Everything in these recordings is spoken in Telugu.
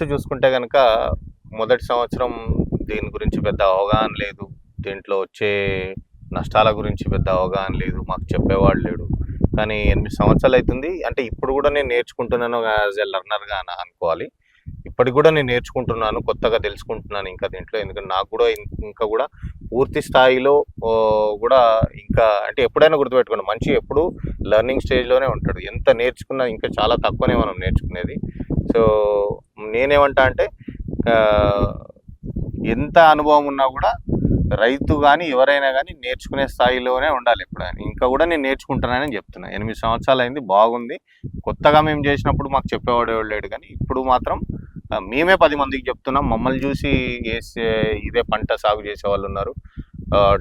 ఫస్ట్ చూసుకుంటే కనుక మొదటి సంవత్సరం దీని గురించి పెద్ద అవగాహన లేదు. దీంట్లో వచ్చే నష్టాల గురించి పెద్ద అవగాహన లేదు. మాకు చెప్పేవాడు లేడు. కానీ 8 సంవత్సరాలు అవుతుంది. అంటే ఇప్పుడు కూడా నేను నేర్చుకుంటున్నాను యాజ్ ఎ లెర్నర్గా అనుకోవాలి. ఇప్పటికి కూడా నేను నేర్చుకుంటున్నాను, కొత్తగా తెలుసుకుంటున్నాను ఇంకా దీంట్లో. ఎందుకంటే నాకు కూడా ఇంకా కూడా పూర్తి స్థాయిలో కూడా ఇంకా అంటే ఎప్పుడైనా గుర్తుపెట్టుకోండి, మంచి ఎప్పుడు లెర్నింగ్ స్టేజ్లోనే ఉంటాడు. ఎంత నేర్చుకున్నా ఇంకా చాలా తక్కువనే మనం నేర్చుకునేది. సో నేనేమంటా అంటే ఎంత అనుభవం ఉన్నా కూడా రైతు కానీ ఎవరైనా కానీ నేర్చుకునే స్థాయిలోనే ఉండాలి ఎప్పుడైనా. ఇంకా కూడా నేను నేర్చుకుంటున్నానని చెప్తున్నా. 8 సంవత్సరాలు అయింది, బాగుంది. కొత్తగా మేము చేసినప్పుడు మాకు చెప్పేవాడు లేడు, కానీ ఇప్పుడు మాత్రం మేమే 10 మందికి చెప్తున్నాం. మమ్మల్ని చూసి ఇదే పంట సాగు చేసే వాళ్ళు ఉన్నారు.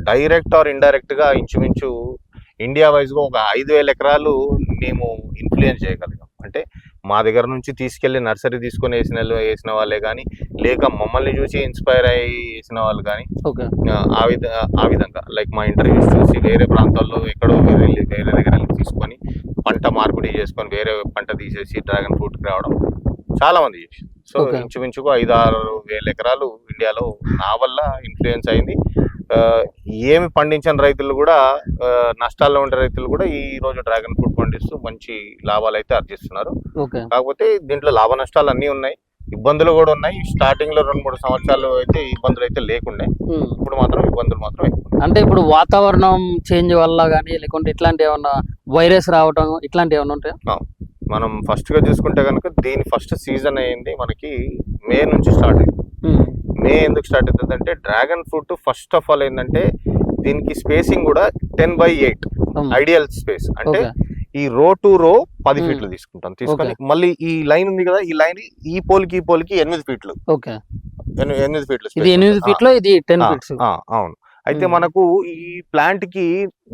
డైరెక్ట్ ఆర్ ఇండైరెక్ట్గా ఇంచుమించు ఇండియా వైజ్గా ఒక 5,000 ఎకరాలు మేము ఇన్ఫ్లుయెన్స్ చేయగలిగాం. అంటే మా దగ్గర నుంచి తీసుకెళ్లి నర్సరీ తీసుకొని వేసిన వాళ్ళే కానీ, లేక మమ్మల్ని చూసి ఇన్స్పైర్ అయ్యి వేసిన వాళ్ళు కానీ, ఆ విధంగా లైక్ మా ఇంటర్వ్యూస్ చూసి వేరే ప్రాంతాల్లో ఎక్కడో వేరే దగ్గర తీసుకొని పంట మార్పిడి చేసుకొని వేరే పంట తీసేసి డ్రాగన్ ఫ్రూట్కి రావడం చాలా మంది చేసి. సో ఇంచుమించుకు 5-6 వేల ఎకరాలు ఇండియాలో నా వల్ల ఇన్ఫ్లుయెన్స్ అయింది. ఏమి పండించిన రైతులు కూడా, నష్టాల్లో ఉండే రైతులు కూడా ఈ రోజు డ్రాగన్ ఫ్రూట్ పండిస్తూ మంచి లాభాలు అయితే ఆర్జిస్తున్నారు. కాకపోతే దీంట్లో లాభ నష్టాలు అన్నీ ఉన్నాయి, ఇబ్బందులు కూడా ఉన్నాయి. స్టార్టింగ్ లో 2-3 సంవత్సరాలు అయితే ఇబ్బందులు అయితే లేకుండే, ఇప్పుడు మాత్రం ఇబ్బందులు మాత్రం ఎక్కువ. అంటే ఇప్పుడు వాతావరణం చేంజ్ వల్ల కానీ, లేకుంటే ఇట్లాంటి ఏమన్నా వైరస్ రావటం ఇట్లాంటివి ఏమన్నా ఉంటాయా? మనం ఫస్ట్ గా చూసుకుంటే కనుక దీని ఫస్ట్ సీజన్ అయ్యింది మనకి మే నుంచి స్టార్ట్ అయింది. మే ఎందుకు స్టార్ట్ అవుతుంది అంటే dragon fruit first of all ఏంటంటే దీనికి స్పేసింగ్ కూడా 10/8 ఐడియల్ స్పేస్. అంటే ఈ రో టు రో 10 ఫీట్లు తీసుకుంటాం. తీసుకొని మళ్ళీ ఈ లైన్ ఉంది కదా, ఈ లైన్ ఈ పోల్కి 8 ఫీట్లు. 8 ఫీట్లు ఇది 10 ఫీట్స్. అవును. అయితే మనకు ఈ ప్లాంట్ కి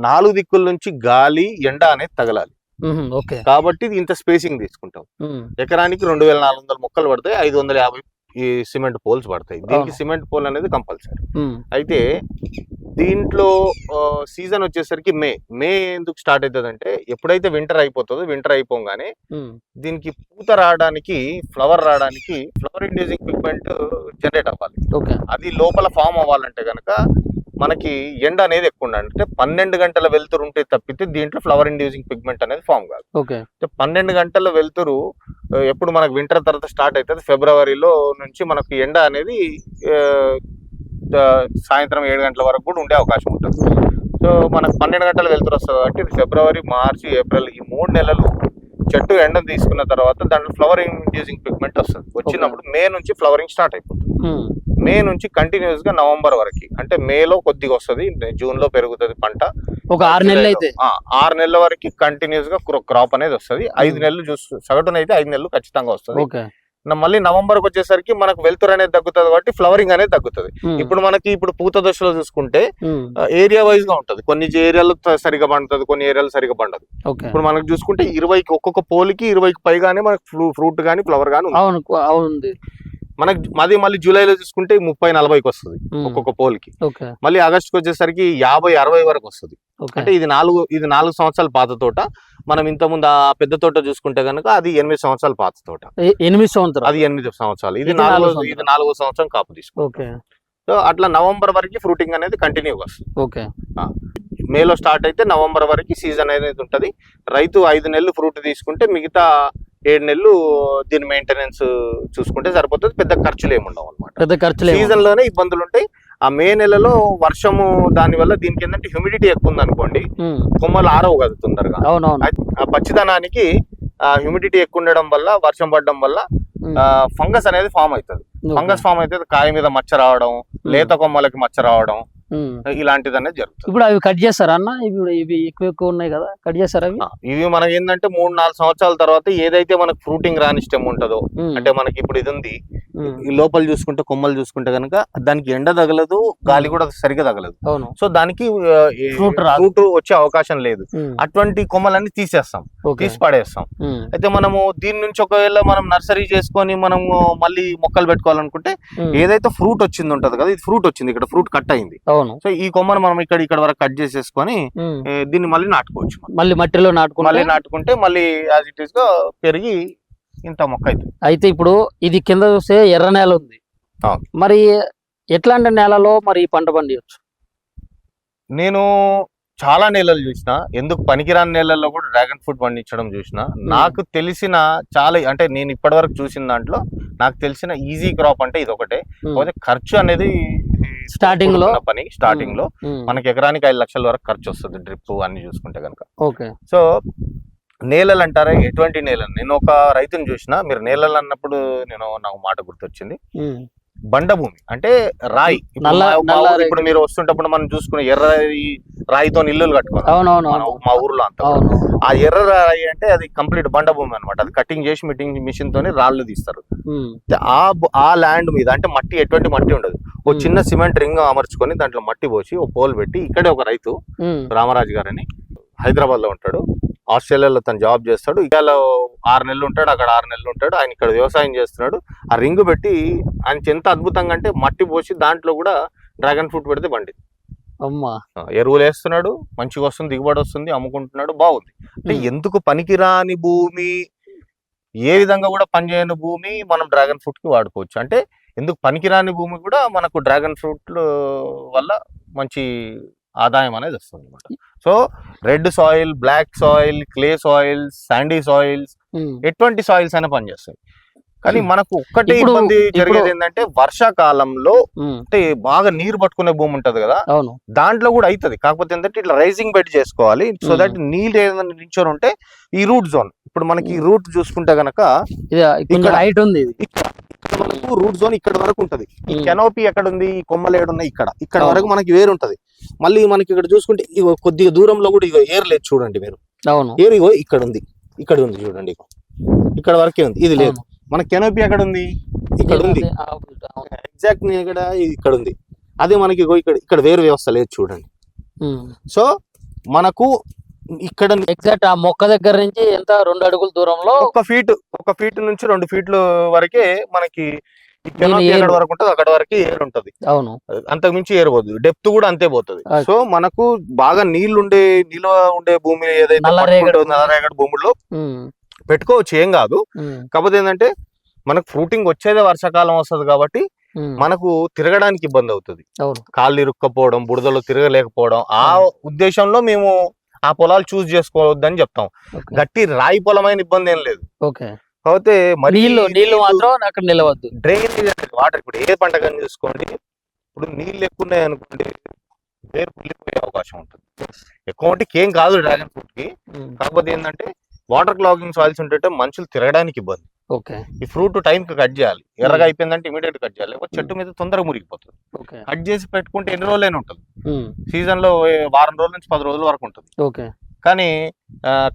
4 దిక్కుల నుంచి గాలి ఎండ అనేది తగలాలి. కాబట్టి ఇంత స్పేసింగ్ తీసుకుంటాం. ఎకరానికి 2,400 మొక్కలు పడతాయి, 550 ఈ సిమెంట్ పోల్స్ పడతాయి. దీనికి సిమెంట్ పోల్ అనేది కంపల్సరీ. అయితే దీంట్లో సీజన్ వచ్చేసరికి మే ఎందుకు స్టార్ట్ అవుతుంది అంటే ఎప్పుడైతే వింటర్ అయిపోతుందో, వింటర్ అయిపోగానే దీనికి పూత రావడానికి, ఫ్లవర్ రావడానికి ఫ్లవర్ ఇండ్యూసింగ్ పిగ్మెంట్ జనరేట్ అవ్వాలి. అది లోపల ఫామ్ అవ్వాలంటే కనుక మనకి ఎండ అనేది ఎక్కువ ఉండాలి. అంటే 12 గంటల వెలుతురు ఉంటే తప్పితే దీంట్లో ఫ్లవర్ ఇండ్యూసింగ్ పిగ్మెంట్ అనేది ఫామ్ కాదు. 12 గంటల వెలుతురు ఎప్పుడు మనకు వింటర్ తర్వాత స్టార్ట్ అవుతుంది, ఫిబ్రవరిలో నుంచి మనకు ఎండ అనేది సాయంత్రం 7 గంటల వరకు కూడా ఉండే అవకాశం ఉంటుంది. సో మనకు 12 గంటల వెలుతురు వస్తుంది కాబట్టి ఫిబ్రవరి, మార్చి, ఏప్రిల్ ఈ 3 నెలలు చెట్టు ఎండను తీసుకున్న తర్వాత దాంట్లో ఫ్లవర్ ఇండ్యూసింగ్ పిగ్మెంట్ వస్తుంది. వచ్చినప్పుడు మే నుంచి ఫ్లవరింగ్ స్టార్ట్ అయిపోతుంది. మే నుంచి కంటిన్యూస్ గా నవంబర్ వరకు, అంటే మేలో కొద్దిగా వస్తుంది, జూన్ లో పెరుగుతుంది పంట. ఒక 6 నెలలు అయితే 6 నెలల వరకు కంటిన్యూస్ గా క్రాప్ అనేది వస్తుంది. 5 నెలలు సగటున అయితే 5 నెలలు ఖచ్చితంగా వస్తుంది. మళ్ళీ నవంబర్కి వచ్చేసరికి మనకు వెలుతురు అనేది తగ్గుతుంది కాబట్టి ఫ్లవరింగ్ అనేది తగ్గుతుంది. ఇప్పుడు పూత దశలో చూసుకుంటే ఏరియా వైజ్ గా ఉంటది. కొన్ని ఏరియాలో సరిగా పండుతుంది, కొన్ని ఏరియాలో సరిగా పండదు. ఇప్పుడు మనకు చూసుకుంటే 20 ఒక్కొక్క పోలికి 20 పైగానే మనకు ఫ్రూట్ గానీ ఫ్లవర్ గానీ ఉంది. మనకి మళ్ళీ జూలైలో చూసుకుంటే 30-40కి వస్తుంది ఒక్కొక్క పోల్కి. మళ్ళీ ఆగస్టుకి వచ్చేసరికి 50-60 వరకు వస్తుంది. అంటే ఇది 4 సంవత్సరాల పాత తోట. మనం ఇంతకుముందు ఆ పెద్ద తోట చూసుకుంటే కనుక అది 8 సంవత్సరాల పాత తోట. 8 సంవత్సరాలు, అది 8 సంవత్సరాలు. ఇది 4వ సంవత్సరం కాపు తీసుకుంటాం. సో అట్లా నవంబర్ వరకు ఫ్రూటింగ్ అనేది కంటిన్యూగా వస్తుంది. మేలో స్టార్ట్ అయితే నవంబర్ వరకు సీజన్ అనేది ఉంటది. రైతు 5 నెలలు ఫ్రూట్ తీసుకుంటే మిగతా 7 నెలలు దీని మెయింటెనెన్స్ చూసుకుంటే సరిపోతుంది. పెద్ద ఖర్చులు ఏముండవు అనమాట. సీజన్ లోనే ఇబ్బందులు ఉంటాయి. ఆ మే నెలలో వర్షము దాని వల్ల దీనికి ఏంటంటే హ్యూమిడిటీ ఎక్కువ ఉంది అనుకోండి, కొమ్మలు ఆరవు కదా తొందరగా. ఆ పచ్చిదనానికి హ్యూమిడిటీ ఎక్కువ ఉండడం వల్ల, వర్షం పడడం వల్ల ఫంగస్ అనేది ఫామ్ అవుతుంది. ఫంగస్ ఫామ్ అయితే కాయ మీద మచ్చ రావడం, లేత కొమ్మలకి మచ్చ రావడం, ఇలాంటిది అనేది జరుగుతుంది. ఇప్పుడు అవి కట్ చేస్తారా అన్న? ఇవి ఎక్కువ ఉన్నాయి కదా, కట్ చేస్తారా? ఇవి మనకి ఏంటంటే 3-4 సంవత్సరాల తర్వాత ఏదైతే మనకు ఫ్రూటింగ్ రాని స్టెమ్ ఉంటుందో, అంటే మనకి ఇప్పుడు ఇది ఉంది, ఈ లోపల చూసుకుంటే కొమ్మలు చూసుకుంటే కనుక దానికి ఎండ తగలదు, గాలి కూడా సరిగా తగలదు. సో దానికి ఫ్రూట్ వచ్చే అవకాశం లేదు. అటువంటి కొమ్మలన్నీ తీసేస్తాం, తీసి పడేస్తాం. అయితే మనము దీని నుంచి ఒకవేళ మనం నర్సరీ చేసుకొని మనం మళ్ళీ మొక్కలు పెట్టుకోవాలనుకుంటే ఏదైతే ఫ్రూట్ వచ్చింది ఉంటది కదా, ఇది ఫ్రూట్ వచ్చింది, ఇక్కడ ఫ్రూట్ కట్ అయింది. సో ఈ కొమ్మను మనం ఇక్కడ వరకు కట్ చేసేసుకొని దీన్ని మళ్ళీ నాటుకోవచ్చు. మళ్ళీ మట్టిలో నాటుకుంటే మళ్ళీ యాజ్ ఇట్ ఈస్ గా పెరిగి ఇంత మొక్క అవుతుంది. అయితే ఇప్పుడు ఇది కింద చూస్తే ఎర్ర నేల ఉంది, అవును. మరి ఎట్లాంటి నేలలో మరి ఈ పంట పండియచ్చు? నేను చాలా నేలలు చూసిన, ఎందుకు పనికిరాని నేలల్లో కూడా డ్రాగన్ ఫ్రూట్ పండించడం చూసిన. నాకు తెలిసిన చాలా అంటే నేను ఇప్పటివరకు చూసిన దాంట్లో నాకు తెలిసిన ఈజీ క్రాప్ అంటే ఇది ఒకటే. కాకపోతే ఖర్చు అనేది స్టార్టింగ్ లో పని స్టార్టింగ్ లో మనకి ఎకరానికి 5 లక్షల వరకు ఖర్చు వస్తుంది డ్రిప్ అన్ని చూసుకుంటే కనుక. ఓకే. సో నేలలు అంటారా, ఎటువంటి నేలలు? నేను ఒక రైతుని చూసిన, మీరు నేలలు అన్నప్పుడు నాకు మాట గుర్తొచ్చింది. బండ భూమి అంటే రాయి. ఇప్పుడు మీరు వస్తుంటప్పుడు మనం చూసుకునే ఎర్ర రాయితో ఇల్లులు కట్టుకున్నాం మా ఊర్లో అంతా. ఆ ఎర్ర రాయి అంటే అది కంప్లీట్ బండ భూమి అనమాట. అది కటింగ్ చేసి మిషన్ తోని రాళ్ళు తీస్తారు. ఆ ల్యాండ్ మీద అంటే మట్టి, ఎటువంటి మట్టి ఉండదు. ఓ చిన్న సిమెంట్ రింగ్ అమర్చుకొని దాంట్లో మట్టి పోసి ఓ పోల్ పెట్టి, ఇక్కడే ఒక రైతు రామరాజు గారని హైదరాబాద్ లో ఉంటాడు, ఆస్ట్రేలియాలో తను జాబ్ చేస్తాడు. ఇవాళ 6 నెలలు ఉంటాడు అక్కడ, 6 నెలలు ఉంటాడు. ఆయన ఇక్కడ వ్యవసాయం చేస్తున్నాడు. ఆ రింగ్ పెట్టి ఆయన ఎంత అద్భుతంగా అంటే మట్టి పోసి దాంట్లో కూడా డ్రాగన్ ఫ్రూట్ పెడితే పండింది. ఎరువులు వేస్తున్నాడు, మంచిగా వస్తుంది, దిగుబడి వస్తుంది, అమ్ముకుంటున్నాడు, బాగుంది. అంటే ఎందుకు పనికిరాని భూమి, ఏ విధంగా కూడా పనిచేయని భూమి మనం డ్రాగన్ ఫ్రూట్ కి వాడుకోవచ్చు. అంటే ఎందుకు పనికిరాని భూమి కూడా మనకు డ్రాగన్ ఫ్రూట్ వల్ల మంచి ఆదాయం అనేది వస్తుంది అనమాట. So red soil, black soil, clay soils, sandy soils, ఎటువంటి సాయిల్స్ అయినా పనిచేస్తాయి. కానీ మనకు ఒక్కటే ఇబ్బంది జరిగేది ఏంటంటే వర్షాకాలంలో అంటే బాగా నీరు పట్టుకునే భూమి ఉంటది కదా, దాంట్లో కూడా అవుతుంది. కాకపోతే ఏంటంటే ఇట్లా రైజింగ్ బెడ్ చేసుకోవాలి, సో దట్ నీళ్ళు ఏదైనా నిల్చొని ఉంటే ఈ రూట్ జోన్. ఇప్పుడు మనకి ఈ రూట్ చూసుకుంటే గనక ఇక్కడ హైట్ ఉంది, మనకు రూట్ జోన్ ఇక్కడ వరకు ఉంటది. ఈ కెనోపీ ఎక్కడ ఉంది, ఈ కొమ్మలు ఏడున్నాయి ఇక్కడ వరకు మనకి వేరు ఉంటది. మళ్ళీ మనకి ఇక్కడ చూసుకుంటే కొద్దిగా దూరంలో కూడా ఇగో ఏర్ లేదు చూడండి మీరు. ఏరు ఇగో ఇక్కడ ఉంది చూడండి, ఇక్కడ వరకే ఉంది, ఇది లేదు. మన కెనోపీ ఎక్కడ ఉంది, ఇక్కడ ఉంది, ఎగ్జాక్ట్ ఇక్కడ ఉంది. అదే మనకి ఇక్కడ వేరు వ్యవస్థ లేదు చూడండి. సో మనకు ఇక్కడ ఎగ్జాక్ట్ ఆ మొక్క దగ్గర నుంచి ఎంత 2 అడుగుల దూరంలో 1 ఫీట్ నుంచి 2 ఫీట్లు వరకే మనకి ఎక్కడ వరకు ఉంటుంది, అక్కడ వరకు ఏరు ఉంటది. అవును, అంతకు మించి ఏరు పోతుంది, డెప్త్ కూడా అంతే పోతుంది. సో మనకు బాగా నిల్వ ఉండే భూమి ఏదైతే నల్లరేగడి భూముల్లో పెట్టుకోవచ్చు, ఏం కాదు. కాకపోతే ఏంటంటే మనకు ఫ్రూటింగ్ వచ్చేదే వర్షాకాలం వస్తుంది కాబట్టి మనకు తిరగడానికి ఇబ్బంది అవుతుంది, కాళ్ళు ఇరుక్కపోవడం, బురదలో తిరగలేకపోవడం. ఆ ఉద్దేశంలో మేము ఆ పొలాలు చూస్ చేసుకోవద్దని చెప్తాం. గట్టి రాయి పొలమైన ఇబ్బంది ఏం లేదు. కాకపోతే నీళ్లు మాత్రం అక్కడ నిలవద్దు. డ్రైనేజ్ వాటర్ ఇప్పుడు ఏ పంట కానీ చూసుకోండి, ఇప్పుడు నీళ్ళు ఎక్కువ ఉన్నాయి అనుకోండి, వేరు కుళ్ళిపోయే అవకాశం ఉంటుంది. ఎక్కువ ఏం కాదు డ్రాగన్ ఫ్రూట్ కి. కాకపోతే ఏంటంటే వాటర్ క్లాగింగ్ సాయిల్స్ ఉంటే మనుషులు తిరగడానికి ఇబ్బంది. ఈ ఫ్రూట్ టైం కి కట్ చేయాలి, ఎర్రగా అయిపోయిందంటే ఇమీడియట్ కట్ చేయాలి, చెట్టు మీద తొందరగా మురిగిపోతుంది. కట్ చేసి పెట్టుకుంటే ఎన్ని రోజులైనా ఉంటుంది, సీజన్ లో 1 వారం రోజుల నుంచి 10 రోజుల వరకు ఉంటుంది. కానీ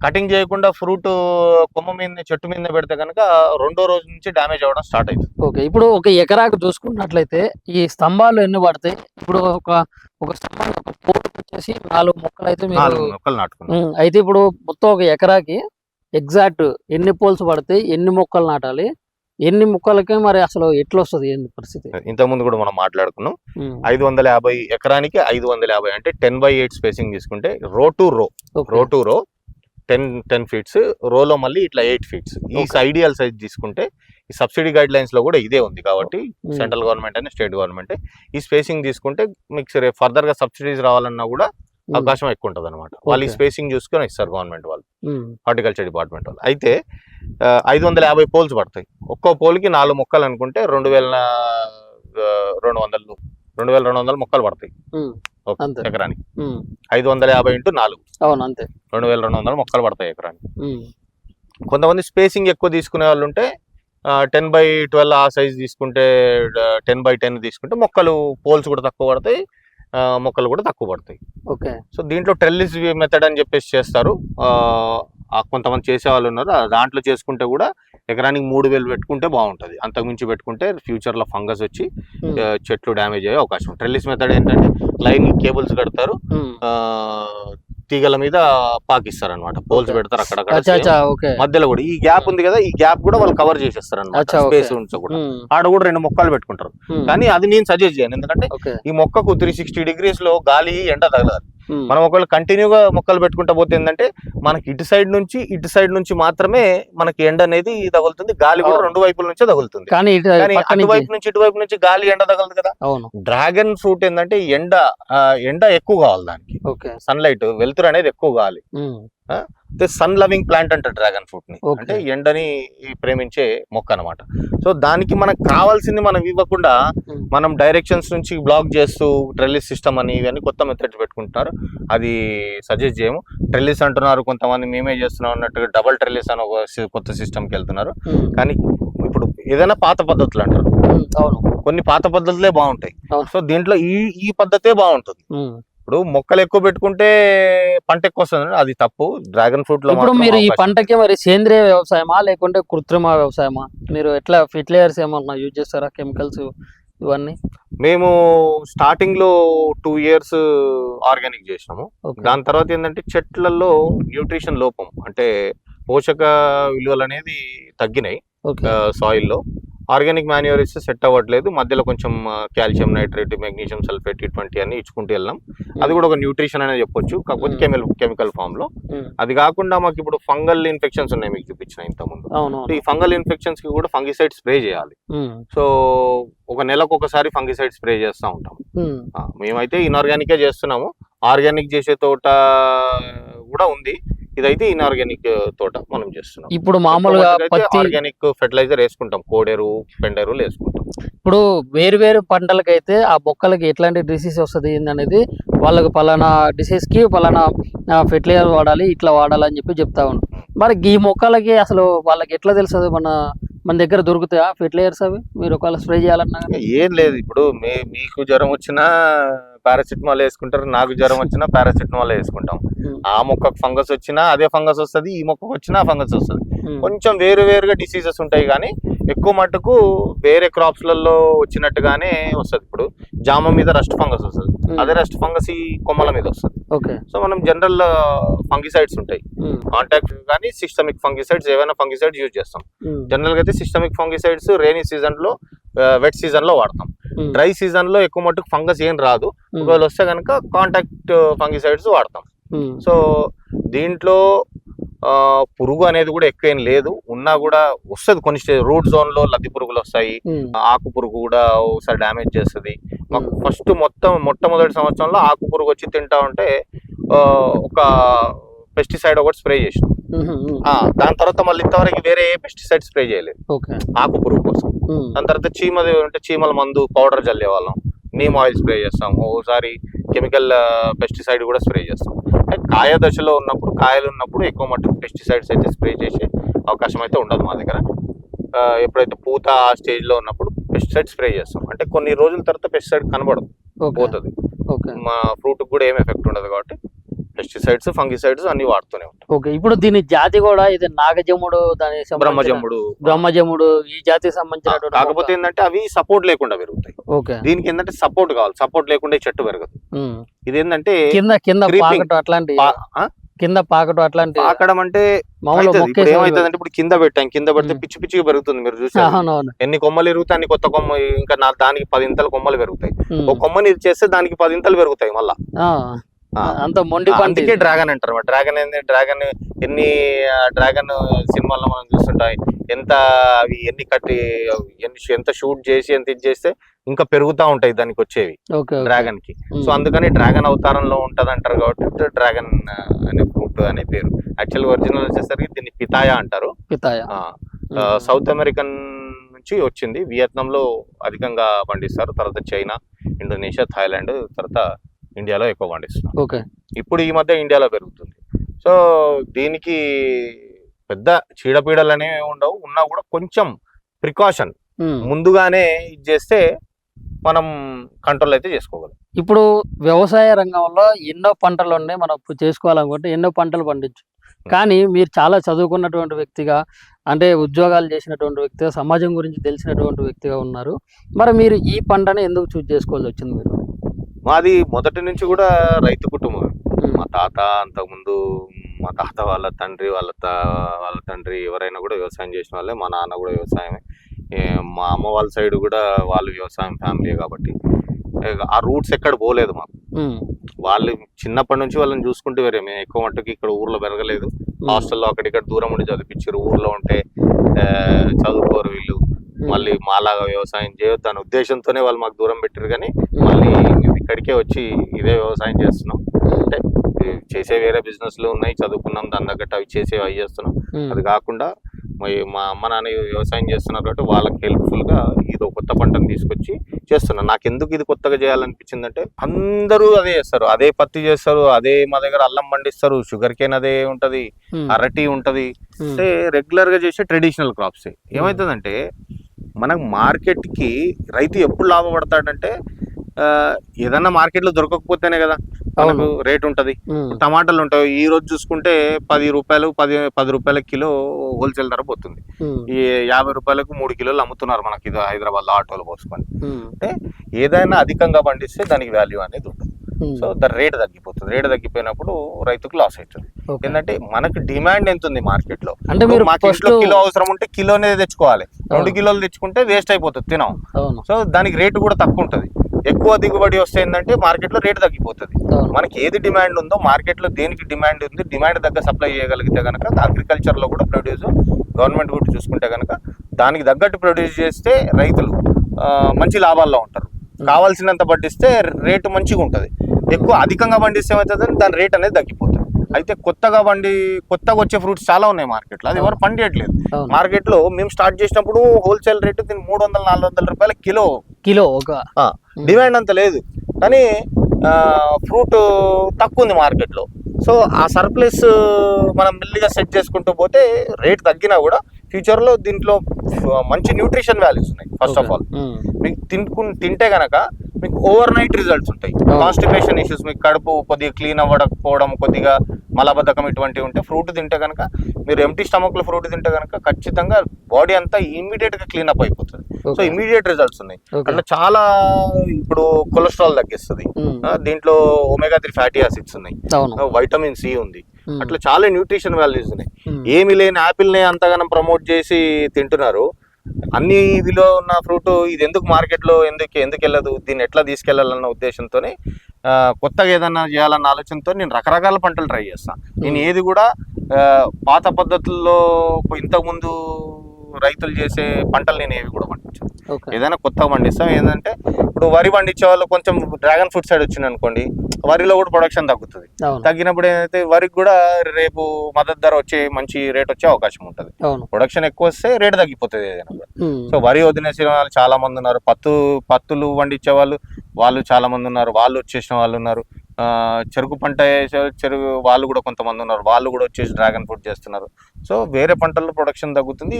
కటింగ్ చేయకుండా ఫ్రూట్ కొమ్మ మీద చెట్టు మీద పెడితే కనుక 2వ రోజు నుంచి డ్యామేజ్ అవ్వడం స్టార్ట్ అవుతుంది. ఇప్పుడు ఒక ఎకరాకు చూసుకున్నట్లయితే ఈ స్తంభాలు ఎన్ని పడతాయి? ఇప్పుడు ఒక స్తంభాలు వచ్చేసి 4 మొక్కలు అయితే 4 మొక్కలు నాటుకున్నాం. అయితే ఇప్పుడు మొత్తం ఒక ఎకరాకి ఎగ్జాక్ట్ ఎన్ని పోల్స్ పడతాయి, ఎన్ని మొక్కలు నాటాలి, ఎన్ని మొక్కలకి మరి అసలు ఎట్లా వస్తుంది ఏంది పరిస్థితి? ఇంతకు ముందు కూడా మనం మాట్లాడుకున్నాం. 550 ఎకరానికి 550 అంటే 10/8 స్పేసింగ్ తీసుకుంటే రో టు రో 10 ఫీట్స్, రోలో మళ్ళీ ఇట్లా 8 ఫీట్స్. ఈ ఐడియల్ సైజ్ తీసుకుంటే ఈ సబ్సిడీ గైడ్ లైన్స్ లో కూడా ఇదే ఉంది కాబట్టి సెంట్రల్ గవర్నమెంట్ అని స్టేట్ గవర్నమెంట్ ఈ స్పేసింగ్ తీసుకుంటే మీకు ఫర్దర్ గా సబ్సిడీస్ రావాలన్నా కూడా అవకాశం ఎక్కువ ఉంటుంది అనమాట. వాళ్ళు ఈ స్పేసింగ్ చూసుకొని ఇస్తారు గవర్నమెంట్ వాళ్ళు, హార్టికల్చర్ డిపార్ట్మెంట్ వాళ్ళు. అయితే 550 పోల్స్ పడతాయి. ఒక్కో పోల్కి 4 మొక్కలు అనుకుంటే 2200 మొక్కలు పడతాయి ఎకరానికి. 550 × 4 2200 మొక్కలు పడతాయి ఎకరానికి. కొంతమంది స్పేసింగ్ ఎక్కువ తీసుకునే వాళ్ళు ఉంటే 10/12 ఆ సైజ్ తీసుకుంటే 10/10 తీసుకుంటే మొక్కలు పోల్స్ కూడా తక్కువ పడతాయి, మొక్కలు కూడా తక్కువ పడతాయి. సో దీంట్లో ట్రెల్లిస్ మెథడ్ అని చెప్పేసి చేస్తారు, కొంతమంది చేసే వాళ్ళు ఉన్నారు. దాంట్లో చేసుకుంటే కూడా ఎకరానికి 3000 పెట్టుకుంటే బాగుంటుంది. అంతకుమించి పెట్టుకుంటే ఫ్యూచర్ లో ఫంగస్ వచ్చి చెట్లు డ్యామేజ్ అయ్యే అవకాశం. ట్రెల్లిస్ మెథడ్ ఏంటంటే లైన్ కేబుల్స్ కడతారు, తీగల మీద పాకిస్తారు అనమాట, పోల్స్ పెడతారు అక్కడక్కడ మధ్యలో కూడా. ఈ గ్యాప్ ఉంది కదా, ఈ గ్యాప్ కూడా వాళ్ళు కవర్ చేసేస్తారు అనమాట, స్పేస్ ఉంటే కూడా. ఆడ కూడా 2 మొక్కలు పెట్టుకుంటారు. కానీ అది నేను సజెస్ట్ చేయను, ఎందుకంటే ఈ మొక్కకు 360 degrees లో గాలి ఎండ తగలదు. మనం ఒకవేళ కంటిన్యూగా మొక్కలు పెట్టుకుంటా పోతే ఏంటంటే మనకి ఇటు సైడ్ నుంచి మాత్రమే మనకి ఎండ అనేది తగులుతుంది, గాలి కూడా రెండు వైపుల నుంచే తగులుతుంది. కానీ కానీ అటువైపు నుంచి ఇటువైపు నుంచి గాలి ఎండ తగలదు కదా. అవును. డ్రాగన్ ఫ్రూట్ ఏంటంటే ఎండ ఎక్కువ కావాలి దానికి, సన్లైట్ వెలుతురు అనేది ఎక్కువ కావాలి. సన్ లవింగ్ ప్లాంట్ అంటారు డ్రాగన్ ఫ్రూట్ ని, అంటే ఎండని ప్రేమించే మొక్క అన్నమాట. సో దానికి మనకు కావాల్సింది మనం ఇవ్వకుండా మనం డైరెక్షన్స్ నుంచి బ్లాక్ చేస్తూ ట్రెల్లిస్ సిస్టమ్ అని ఇవన్నీ కొత్త మెథడ్స్ పెట్టుకుంటున్నారు. అది సజెస్ట్ చేయము. ట్రెల్లిస్ అంటున్నారు కొంతమంది, మేమే చేస్తున్నాం అన్నట్టుగా డబల్ ట్రెల్లిస్ అని ఒక కొత్త సిస్టమ్కి వెళ్తున్నారు. కానీ ఇప్పుడు ఏదైనా పాత పద్ధతులు అంటారు, కొన్ని పాత పద్ధతులే బాగుంటాయి. సో దీంట్లో ఈ పద్ధతే బాగుంటుంది. ఇప్పుడు మొక్కలు ఎక్కువ పెట్టుకుంటే పంట ఎక్కువ వస్తుంది, అది తప్పు. డ్రాగన్ ఫ్రూట్ లో ఇప్పుడు మీరు ఈ పంటకి మరి సేంద్రియ వ్యవసాయమా లేకుంటే కృత్రిమ వ్యవసాయమా, మీరు ఎట్లా ఫెర్టిలైజర్స్ ఏమన్నా యూజ్ చేస్తారా, కెమికల్స్ ఇవన్నీ? మేము స్టార్టింగ్ లో 2 years ఆర్గానిక్ చేసినాము. దాని తర్వాత ఏంటంటే చెట్లలో న్యూట్రిషన్ లోపం, అంటే పోషక విలువలు అనేది తగ్గినాయి సాయిల్లో. ఆర్గానిక్ మాన్యూర్ ఇస్తే సెట్ అవ్వట్లేదు, మధ్యలో కొంచెం కాల్షియం నైట్రేట్, మెగ్నీషియం సల్ఫేట్ ఇటువంటి అన్ని ఇచ్చుకుంటూ వెళ్ళాం. అది కూడా ఒక న్యూట్రిషన్ అనేది చెప్పొచ్చు, కాకపోతే కెమికల్ ఫామ్ లో. అది కాకుండా మాకు ఇప్పుడు ఫంగల్ ఇన్ఫెక్షన్స్ ఉన్నాయి, మీకు చూపించిన ఇంతకుముందు. ఈ ఫంగల్ ఇన్ఫెక్షన్స్ కి కూడా ఫంగిసైడ్ స్ప్రే చేయాలి. సో ఒక నెలకు ఒకసారి ఫంగిసైడ్ స్ప్రే చేస్తూ ఉంటాం. మేమైతే ఇన్ఆర్గానికే చేస్తున్నాము. ఆర్గానిక్ చేసే తోట కూడా ఉంది, ఇదైతే ఇన్ఆర్గానిక్ తోట మనం చేస్తున్నాం. ఇప్పుడు మామూలుగా ఆర్గానిక్ ఫెర్టిలైజర్ వేసుకుంటాం, కోడెరు పెండెరువులు వేసుకుంటాం. ఇప్పుడు వేరు పంటలకైతే ఆ మొక్కలకి ఎట్లాంటి డిసీజ్ వస్తుంది అనేది వాళ్ళకి పలానా డిసీజ్ కి పలానా ఫెర్టిలైజర్ వాడాలి, ఇట్లా వాడాలి అని చెప్పి చెప్తా ఉంటాం. మరి ఈ మొక్కలకి అసలు వాళ్ళకి ఎట్లా తెలుస్తుంది? మన దగ్గర దొరుకుతాయా ఫెర్టిలైజర్స్ అవి? మీరు ఒకవేళ స్ప్రే చేయాలన్నా ఏం లేదు. ఇప్పుడు మీకు జ్వరం వచ్చినా పారాసిటమాల్ వేసుకుంటారు, నాకు జ్వరం వచ్చినా పారాసిటమాల్ వేసుకుంటాం. ఆ మొక్కకు ఫంగస్ వచ్చినా అదే ఫంగస్ వస్తుంది, ఈ మొక్కకు వచ్చినా ఫంగస్ వస్తుంది. కొంచెం వేరుగా డిసీజెస్ ఉంటాయి, కానీ ఎక్కువ మట్టుకు వేరే క్రాప్స్ లలో వచ్చినట్టుగానే వస్తుంది. ఇప్పుడు జామ మీద రస్ట్ ఫంగస్ వస్తుంది, అదే రస్ట్ ఫంగస్ ఈ కొమ్మల మీద వస్తుంది. సో మనం జనరల్ ఫంగిసైడ్స్ ఉంటాయి, కాంటాక్ట్ కానీ సిస్టమిక్ ఫంగిసైడ్స్, ఏవైనా ఫంగిసైడ్స్ యూజ్ చేస్తాం. జనరల్ గా అయితే సిస్టమిక్ ఫంగిసైడ్స్ రైనీ సీజన్ లో, వెట్ సీజన్ లో వాడతాం. డ్రై సీజన్ లో ఎక్కువ మట్టుకు ఫంగస్ ఏం రాదు, ఒకవేళ వస్తే కనుక కాంటాక్ట్ ఫంగిసైడ్స్ వాడతాం. సో దీంట్లో పురుగు అనేది కూడా ఎక్కువ ఏం లేదు, ఉన్నా కూడా వస్తుంది కొన్ని రూట్ జోన్ లో లద్ది పురుగులు వస్తాయి, ఆకు పురుగు కూడా ఒకసారి డ్యామేజ్ చేస్తుంది. మాకు ఫస్ట్ మొట్టమొదటి సంవత్సరంలో ఆకు పురుగు వచ్చి తింటా ఉంటే ఒక పెస్టిసైడ్ ఒకటి స్ప్రే చేసినాం. దాని తర్వాత మళ్ళీ ఇంతవరకు వేరే ఏ పెస్టిసైడ్ స్ప్రే చేయలేదు ఆకు పురుగు కోసం. దాని తర్వాత చీమల మందు పౌడర్ చల్లే వాళ్ళం, నీమ్ ఆయిల్ స్ప్రే చేస్తాం, ఓసారి కెమికల్ పెస్టిసైడ్ కూడా స్ప్రే చేస్తాం. కాయ దశలో ఉన్నప్పుడు, కాయలు ఉన్నప్పుడు ఎక్కువ మట్టుకు పెస్టిసైడ్స్ అయితే స్ప్రే చేసే అవకాశం అయితే ఉండదు మా దగ్గర. ఎప్పుడైతే పూత ఆ స్టేజ్ లో ఉన్నప్పుడు పెస్టిసైడ్ స్ప్రే చేస్తాం. అంటే కొన్ని రోజుల తర్వాత పెస్టిసైడ్ కనబడదు, పోతుంది. మా ఫ్రూట్ కూడా ఏం ఎఫెక్ట్ ఉండదు కాబట్టి పెస్టిసైడ్స్, ఫంగిసైడ్స్ అన్ని వాడుతూనే ఉంటాం. ఓకే. ఇప్పుడు దీని జాతి కూడా ఇది నాగజముడు, దాని బ్రహ్మజముడు ఈ జాతికి సంబంధించిన, కాకపోతే ఏంటంటే అవి సపోర్ట్ లేకుండా పెరుగుతాయి. దీనికి ఏంటంటే సపోర్ట్ కావాలి, సపోర్ట్ లేకుండా చెట్టు పెరగదు. ఇది ఏంటంటే కింద పాకటం అట్లాంటి పాకడం అంటే ఏమైతుంది అంటే, ఇప్పుడు కింద పెడితే పిచ్చిగా పెరుగుతుంది. మీరు చూసారు ఎన్ని కొమ్మలు పెరుగుతాయి, అన్ని కొత్త కొమ్మ, ఇంకా దానికి 10 ఇంతల కొమ్మలు పెరుగుతాయి. ఒక కొమ్మని ఇది చేస్తే దానికి 10 ఇంతలు పెరుగుతాయి మళ్ళా. అంత మొండి అందుకే డ్రాగన్ అంటారు. డ్రాగన్ సినిమాల్లో మనం చూస్తుంటాయి, అవి ఎంత షూట్ చేసి ఎంత ఇది చేస్తే ఇంకా పెరుగుతా ఉంటాయి దానికి వచ్చేవి డ్రాగన్ కి. సో అందుకని డ్రాగన్ అవతారంలో ఉంటది అంటారు కాబట్టి డ్రాగన్ అనే ఫ్రూట్ అనే పేరు. యాక్చువల్ ఒరిజినల్ వచ్చేసరికి దీన్ని పితాయా అంటారు. సౌత్ అమెరికన్ నుంచి వచ్చింది, వియత్నాం లో అధికంగా పండిస్తారు, తర్వాత చైనా, ఇండోనేషియా, థాయిలాండ్, తర్వాత ఇండియాలో ఎక్కువ పండిస్తున్నారు. ఇప్పుడు ఈ మధ్య ఇండియాలో పెరుగుతుంది. సో దీనికి పెద్ద చీడపీడలు అనేవి ఉండవు, ఉన్నా కూడా కొంచెం ప్రికాషన్ ముందుగానే ఇది చేస్తే మనం కంట్రోల్ అయితే చేసుకోగలం. ఇప్పుడు వ్యవసాయ రంగంలో ఎన్నో పంటలు ఉన్నాయి, మనం చేసుకోవాలనుకుంటే ఎన్నో పంటలు పండించు. కానీ మీరు చాలా చదువుకున్నటువంటి వ్యక్తిగా, అంటే ఉద్యోగాలు చేసినటువంటి వ్యక్తిగా, సమాజం గురించి తెలిసినటువంటి వ్యక్తిగా ఉన్నారు. మరి మీరు ఈ పంటని ఎందుకు చూస్ చేసుకోవాల్సి వచ్చింది? మీరు మాది మొదటి నుంచి కూడా రైతు కుటుంబం. మా తాత అంతకుముందు, మా తాత వాళ్ళ తండ్రి ఎవరైనా కూడా వ్యవసాయం చేసిన వాళ్ళే. మా నాన్న కూడా వ్యవసాయమే. మా అమ్మ వాళ్ళ సైడ్ కూడా వాళ్ళు వ్యవసాయం ఫ్యామిలీ కాబట్టి ఆ రూట్స్ ఎక్కడ పోలేదు మాకు. వాళ్ళు చిన్నప్పటి నుంచి వాళ్ళని చూసుకుంటూ వేరే, మేము ఎక్కువ మట్టుకు ఇక్కడ ఊర్లో పెరగలేదు, హాస్టల్లో అక్కడిక్కడ దూరం ఉండి చదివించారు. ఊర్లో ఉంటే చదువుకోరు వీళ్ళు, మళ్ళీ మాలాగా వ్యవసాయం చేయొద్దు అనే ఉద్దేశంతోనే వాళ్ళు మాకు దూరం పెట్టారు. కానీ మళ్ళీ మేము ఇక్కడికే వచ్చి ఇదే వ్యవసాయం చేస్తున్నాం. అంటే చేసే వేరే బిజినెస్లు ఉన్నాయి, చదువుకున్నాం, దాని తగ్గట్టు అవి చేసేవి అవి చేస్తున్నాం. అది కాకుండా మా అమ్మ నాన్న వ్యవసాయం చేస్తున్నారు కాబట్టి వాళ్ళకి హెల్ప్ఫుల్గా ఇది కొత్త పంటను తీసుకొచ్చి చేస్తున్నాను. నాకు ఎందుకు ఇది కొత్తగా చేయాలనిపించింది అంటే, అందరూ అదే చేస్తారు, అదే పత్తి చేస్తారు, అదే మా దగ్గర అల్లం పండిస్తారు, షుగర్ కేన్ అదే ఉంటది, అరటి ఉంటది, అంటే రెగ్యులర్ గా చేసే ట్రెడిషనల్ క్రాప్స్. ఏమవుతుందంటే మనకు మార్కెట్ కి రైతు ఎప్పుడు లాభపడతాడంటే, ఏదన్నా మార్కెట్ లో దొరకకపోతేనే కదా మనకు రేట్ ఉంటది. టమాటాలు ఉంటాయి, ఈ రోజు చూసుకుంటే 10 రూపాయలు 10 రూపాయల కిలో హోల్సేల్ ధర పోతుంది. ఈ 50 రూపాయలకు 3 కిలోలు అమ్ముతున్నారు మనకి ఇది హైదరాబాద్ లో ఆటోలు పోసుకొని. అంటే ఏదైనా అధికంగా పండిస్తే దానికి వాల్యూ అనేది ఉంటుంది. సో దాని రేట్ తగ్గిపోతుంది. రేట్ తగ్గిపోయినప్పుడు రైతుకు లాస్ అవుతుంది. ఏంటంటే మనకు డిమాండ్ ఎంత ఉంది మార్కెట్ లో, అంటే మాకు ఇంట్లో కిలో అవసరం ఉంటే కిలోనే తెచ్చుకోవాలి, 2 కిలోలు తెచ్చుకుంటే వేస్ట్ అయిపోతుంది తినం. సో దానికి రేటు కూడా తక్కువ ఉంటుంది. ఎక్కువ దిగుబడి వస్తే ఏంటంటే మార్కెట్ లో రేటు తగ్గిపోతుంది. మనకి ఏది డిమాండ్ ఉందో మార్కెట్ లో దేనికి డిమాండ్ ఉంది, డిమాండ్ తగ్గ సప్లై చేయగలిగితే కనుక అగ్రికల్చర్ లో కూడా ప్రొడ్యూస్ గవర్నమెంట్ కూడా చూసుకుంటే కనుక దానికి తగ్గట్టు ప్రొడ్యూస్ చేస్తే రైతులు మంచి లాభాల్లో ఉంటారు. కావాల్సినంత పండిస్తే రేటు మంచిగా ఉంటుంది. ఎక్కువ అధికంగా పండిస్తే ఏమవుతుంది, దాని రేట్ అనేది తగ్గిపోతుంది. అయితే కొత్తగా వచ్చే ఫ్రూట్స్ చాలా ఉన్నాయి మార్కెట్లో, అది ఎవరు పండియట్లేదు. మార్కెట్లో మేము స్టార్ట్ చేసినప్పుడు హోల్సేల్ రేటు దీని 300-400 రూపాయల కిలో డిమాండ్ అంత లేదు, కానీ ఫ్రూట్ తక్కువ ఉంది మార్కెట్లో. సో ఆ సర్ప్లస్ మనం మెల్లిగా సెట్ చేసుకుంటూ పోతే రేట్ తగ్గినా కూడా ఫ్యూచర్లో దీంట్లో మంచి న్యూట్రిషన్ వాల్యూస్ ఉన్నాయి. ఫస్ట్ ఆఫ్ ఆల్ మీకు తింటే కనుక మీకు ఓవర్ నైట్ రిజల్ట్స్ ఉంటాయి. కాన్స్టిపేషన్ ఇష్యూస్, మీకు కడుపు కొద్దిగా క్లీన్ అవ్వకపోవడం, కొద్దిగా మలబద్ధకం ఇటువంటివి ఉంటే ఫ్రూట్ తింటే కనుక, మీరు ఎంటీ స్టమక్ లో ఫ్రూట్ తింటే కనుక ఖచ్చితంగా బాడీ అంతా ఇమీడియట్ గా క్లీన్ అప్ అయిపోతుంది. సో ఇమీడియట్ రిజల్ట్స్ ఉన్నాయి. అట్లా చాలా ఇప్పుడు కొలెస్ట్రాల్ తగ్గిస్తుంది, దీంట్లో ఒమేగా 3 ఫ్యాటీ యాసిడ్స్ ఉన్నాయి, వైటమిన్ సి ఉంది, అట్లా చాలా న్యూట్రిషన్ వాల్యూస్ ఉన్నాయి. ఏమి లేని యాపిల్ నే అంతగానం ప్రమోట్ చేసి తింటున్నారు. అన్ని ఇదిలో ఉన్న ఫ్రూట్ ఇది ఎందుకు మార్కెట్ లో ఎందుకు వెళ్ళదు, దీన్ని ఎట్లా తీసుకెళ్లాలన్న ఉద్దేశంతోనే కొత్తగా ఏదన్నా చేయాలన్న ఆలోచనతో నేను రకరకాల పంటలు ట్రై చేస్తాను. నేను ఏది కూడా పాత పద్ధతుల్లో ఇంతకుముందు రైతులు చేసే పంటలు నేను ఏవి కూడా పండించాను. ఏదైనా కొత్తగా పండిస్తాం. ఏంటంటే ఇప్పుడు వరి పండించే వాళ్ళు కొంచెం డ్రాగన్ ఫ్రూట్ సైడ్ వచ్చింది అనుకోండి, వరిలో కూడా ప్రొడక్షన్ తగ్గుతుంది. తగ్గినప్పుడు ఏంటంటే వరికి కూడా రేపు మద్దతు ధర వచ్చే మంచి రేట్ వచ్చే అవకాశం ఉంటుంది. ప్రొడక్షన్ ఎక్కువ వస్తే రేట్ తగ్గిపోతుంది ఏదైనా కూడా. సో వరి వదిలేసిన వాళ్ళు చాలా మంది ఉన్నారు, పత్తులు పండించే వాళ్ళు చాలా మంది ఉన్నారు, వాళ్ళు వచ్చేసిన వాళ్ళు ఉన్నారు. చెరుకు పంట చెరుకు వాళ్ళు కూడా కొంతమంది ఉన్నారు, వాళ్ళు కూడా వచ్చేసి డ్రాగన్ ఫ్రూట్ చేస్తున్నారు. సో వేరే పంటల్లో ప్రొడక్షన్ తగ్గుతుంది,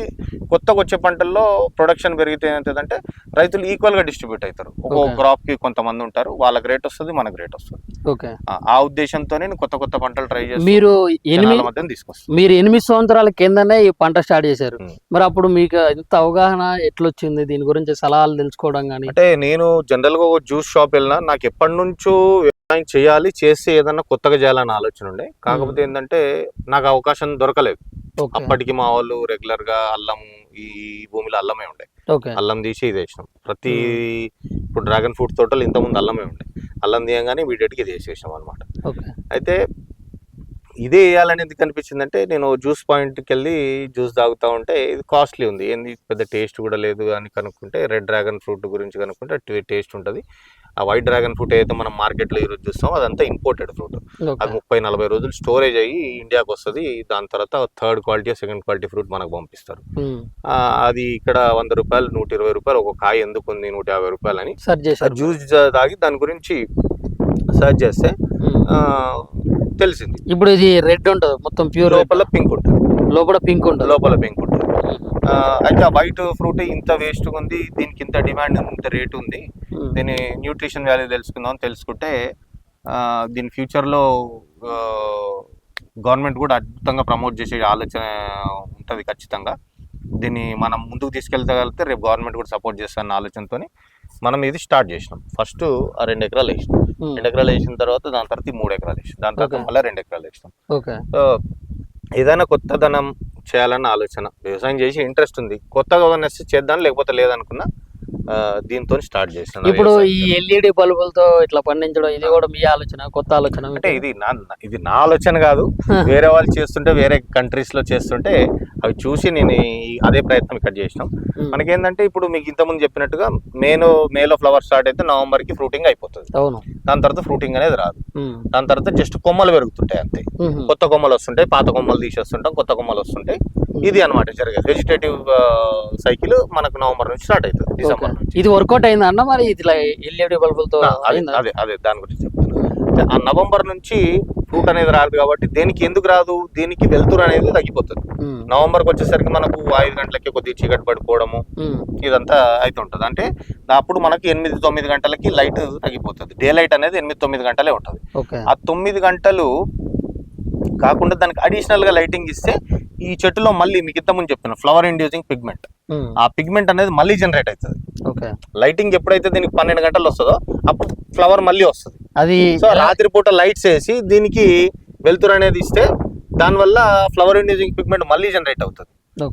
కొత్తగా వచ్చే పంటల్లో ప్రొడక్షన్ పెరిగితే ఏంటంటే రైతులు ఈక్వల్ గా డిస్ట్రిబ్యూట్ అవుతారు. ఒక్కొక్క క్రాప్ కి కొంతమంది ఉంటారు, వాళ్ళకి రేట్ వస్తుంది, మనకు రేట్ వస్తుంది. ఆ ఉద్దేశంతో నేను కొత్త పంటలు ట్రై చేస్తాను. మీరు 8 సంవత్సరాల కిందనే ఈ పంట స్టార్ట్ చేశారు. మరి అప్పుడు మీకు ఇంత అవగాహన ఎట్లొచ్చింది, దీని గురించి సలహాలు తెలుసుకోవడం కానీ? అంటే నేను జనరల్ గా ఒక జ్యూస్ షాప్ వెళ్ళినా, నాకు ఎప్పటి నుంచో చేయాలి, చేస్తే ఏదన్నా కొత్తగా చేయాలని ఆలోచన ఉండే. కాకపోతే ఏంటంటే నాకు అవకాశం దొరకలేదు. అప్పటికి మా వాళ్ళు రెగ్యులర్ గా అల్లం, ఈ భూమిలో అల్లమే ఉండే, అల్లం తీసి ఇది వేసినాం. ఇప్పుడు డ్రాగన్ ఫ్రూట్ తోటలు ఇంతకుముందు అల్లమే ఉండే, అల్లం తీయగానే ఇమీడియట్ గా ఇది వేసేసాం అనమాట. అయితే ఇదే వేయాలని ఎందుకు అనిపించిందంటే, నేను జ్యూస్ పాయింట్కి వెళ్ళి జ్యూస్ తాగుతూ ఉంటే ఇది కాస్ట్లీ ఉంది, ఏంది పెద్ద టేస్ట్ కూడా లేదు అని కనుక్కుంటే, రెడ్ డ్రాగన్ ఫ్రూట్ గురించి కనుక్కుంటే టేస్ట్ ఉంటుంది. ఆ వైట్ డ్రాగన్ ఫ్రూట్ ఏదైతే మనం మార్కెట్లో ఈరోజు చూస్తామో అదంతా ఇంపోర్టెడ్ ఫ్రూట్. అది 30-40 రోజులు స్టోరేజ్ అయ్యి ఇండియాకి వస్తుంది. దాని తర్వాత third quality, second quality fruit మనకు పంపిస్తారు. అది ఇక్కడ 100 రూపాయలు, 120 రూపాయలు ఒక కాయ ఎందుకు ఉంది, 150 రూపాయలు అని జ్యూస్ తాగి దాని గురించి సర్చ్ చేస్తే తెలిసింది. ఇప్పుడు ఇది రెడ్ ఉంటుంది మొత్తం ప్యూర్, లోపల పింక్ ఉంటుంది, లోపల పింక్ ఉంటుంది. అయితే ఆ వైట్ ఫ్రూట్ ఇంత వేస్ట్ ఉంది, దీనికి ఇంత డిమాండ్, ఇంత రేట్ ఉంది, దీని న్యూట్రిషన్ వాల్యూ తెలుసుకుంటే దీని ఫ్యూచర్లో గవర్నమెంట్ కూడా అద్భుతంగా ప్రమోట్ చేసే ఆలోచన ఉంటుంది ఖచ్చితంగా. దీన్ని మనం ముందుకు తీసుకెళ్తగలిగితే రేపు గవర్నమెంట్ కూడా సపోర్ట్ చేస్తారన్న ఆలోచనతో మనం ఇది స్టార్ట్ చేసినాం. ఫస్ట్ 2 ఎకరాలు వేసినాం, 2 ఎకరాలు వేసిన తర్వాత దాని తర్వాత 3 ఎకరాలు వేసినాం, దాని తర్వాత మళ్ళీ 2 ఎకరాలు వేసినాం. సో ఏదైనా కొత్తదనం చేయాలన్న ఆలోచన, వ్యవసాయం చేసి ఇంట్రెస్ట్ ఉంది, కొత్తగా చేద్దాం లేకపోతే లేదనుకున్నా దీంతో స్టార్ట్ చేసిన ఇప్పుడు ఈ ఎల్ఈడి బల్బులతో ఇట్లా పండించడం ఇది కూడా మీ ఆలోచన, కొత్త ఆలోచన? అంటే ఇది నా ఆలోచన కాదు, వేరే వాళ్ళు చేస్తుంటే, వేరే కంట్రీస్ లో చేస్తుంటే అవి చూసి నేను అదే ప్రయత్నం ఇక్కడ చేసినాం. మనకేంటంటే ఇప్పుడు మీకు ఇంతకుముందు చెప్పినట్టుగా మేలో ఫ్లవర్ స్టార్ట్ అయితే నవంబర్ కి ఫ్రూటింగ్ అయిపోతుంది. అవును. దాని తర్వాత ఫ్రూటింగ్ అనేది రాదు. దాని తర్వాత జస్ట్ కొమ్మలు పెరుగుతుంటాయి అంతే. కొత్త కొమ్మలు వస్తుంటాయి, పాత కొమ్మలు తీసేస్తుంటాం, కొత్త కొమ్మలు వస్తుంటాయి. ఇది అన్నమాట జరిగేది. వెజిటేటివ్ సైకిల్ మనకు నవంబర్ నుంచి స్టార్ట్ అవుతుంది, డిసెంబర్ నుంచి. ఇది వర్కౌట్ అయిందా అన్న మరి ఇట్లా ఎల్ఈడి బల్బులతో? అదే దాని గురించి చెప్తున్నా. ఆ నవంబర్ నుంచి ఫ్రూట్ అనేది రాదు కాబట్టి దేనికి ఎందుకు రాదు, దీనికి వెలుతురు అనేది తగ్గిపోతుంది. నవంబర్కి వచ్చేసరికి మనకు 5 గంటలకి కొద్దిగా చీకటి పడిపోవడము ఇదంతా అవుతుంటది. అంటే అప్పుడు మనకి 8-9 గంటలకి లైట్ తగ్గిపోతుంది. డే లైట్ అనేది 8-9 గంటలే ఉంటుంది. ఆ 9 గంటలు కాకుండా దానికి అడిషనల్ గా లైటింగ్ ఇస్తే ఈ చెట్టులో మళ్ళీ మీకు ఇంతకుముందు చెప్పిన ఫ్లవర్ ఇండ్యూసింగ్ పిగ్మెంట్, ఆ పిగ్మెంట్ అనేది మళ్ళీ జనరేట్ అవుతుంది. లైటింగ్ ఎప్పుడైతే దీనికి 12 గంటలు వస్తుందో అప్పుడు ఫ్లవర్ మళ్ళీ వస్తుంది. అది సో రాత్రిపూట లైట్స్ వేసి దీనికి వెలుతురు అనేది ఇస్తే దానివల్ల ఫ్లవర్ ఇండ్యూసింగ్ పిగ్మెంట్ మళ్ళీ జనరేట్ అవుతుంది.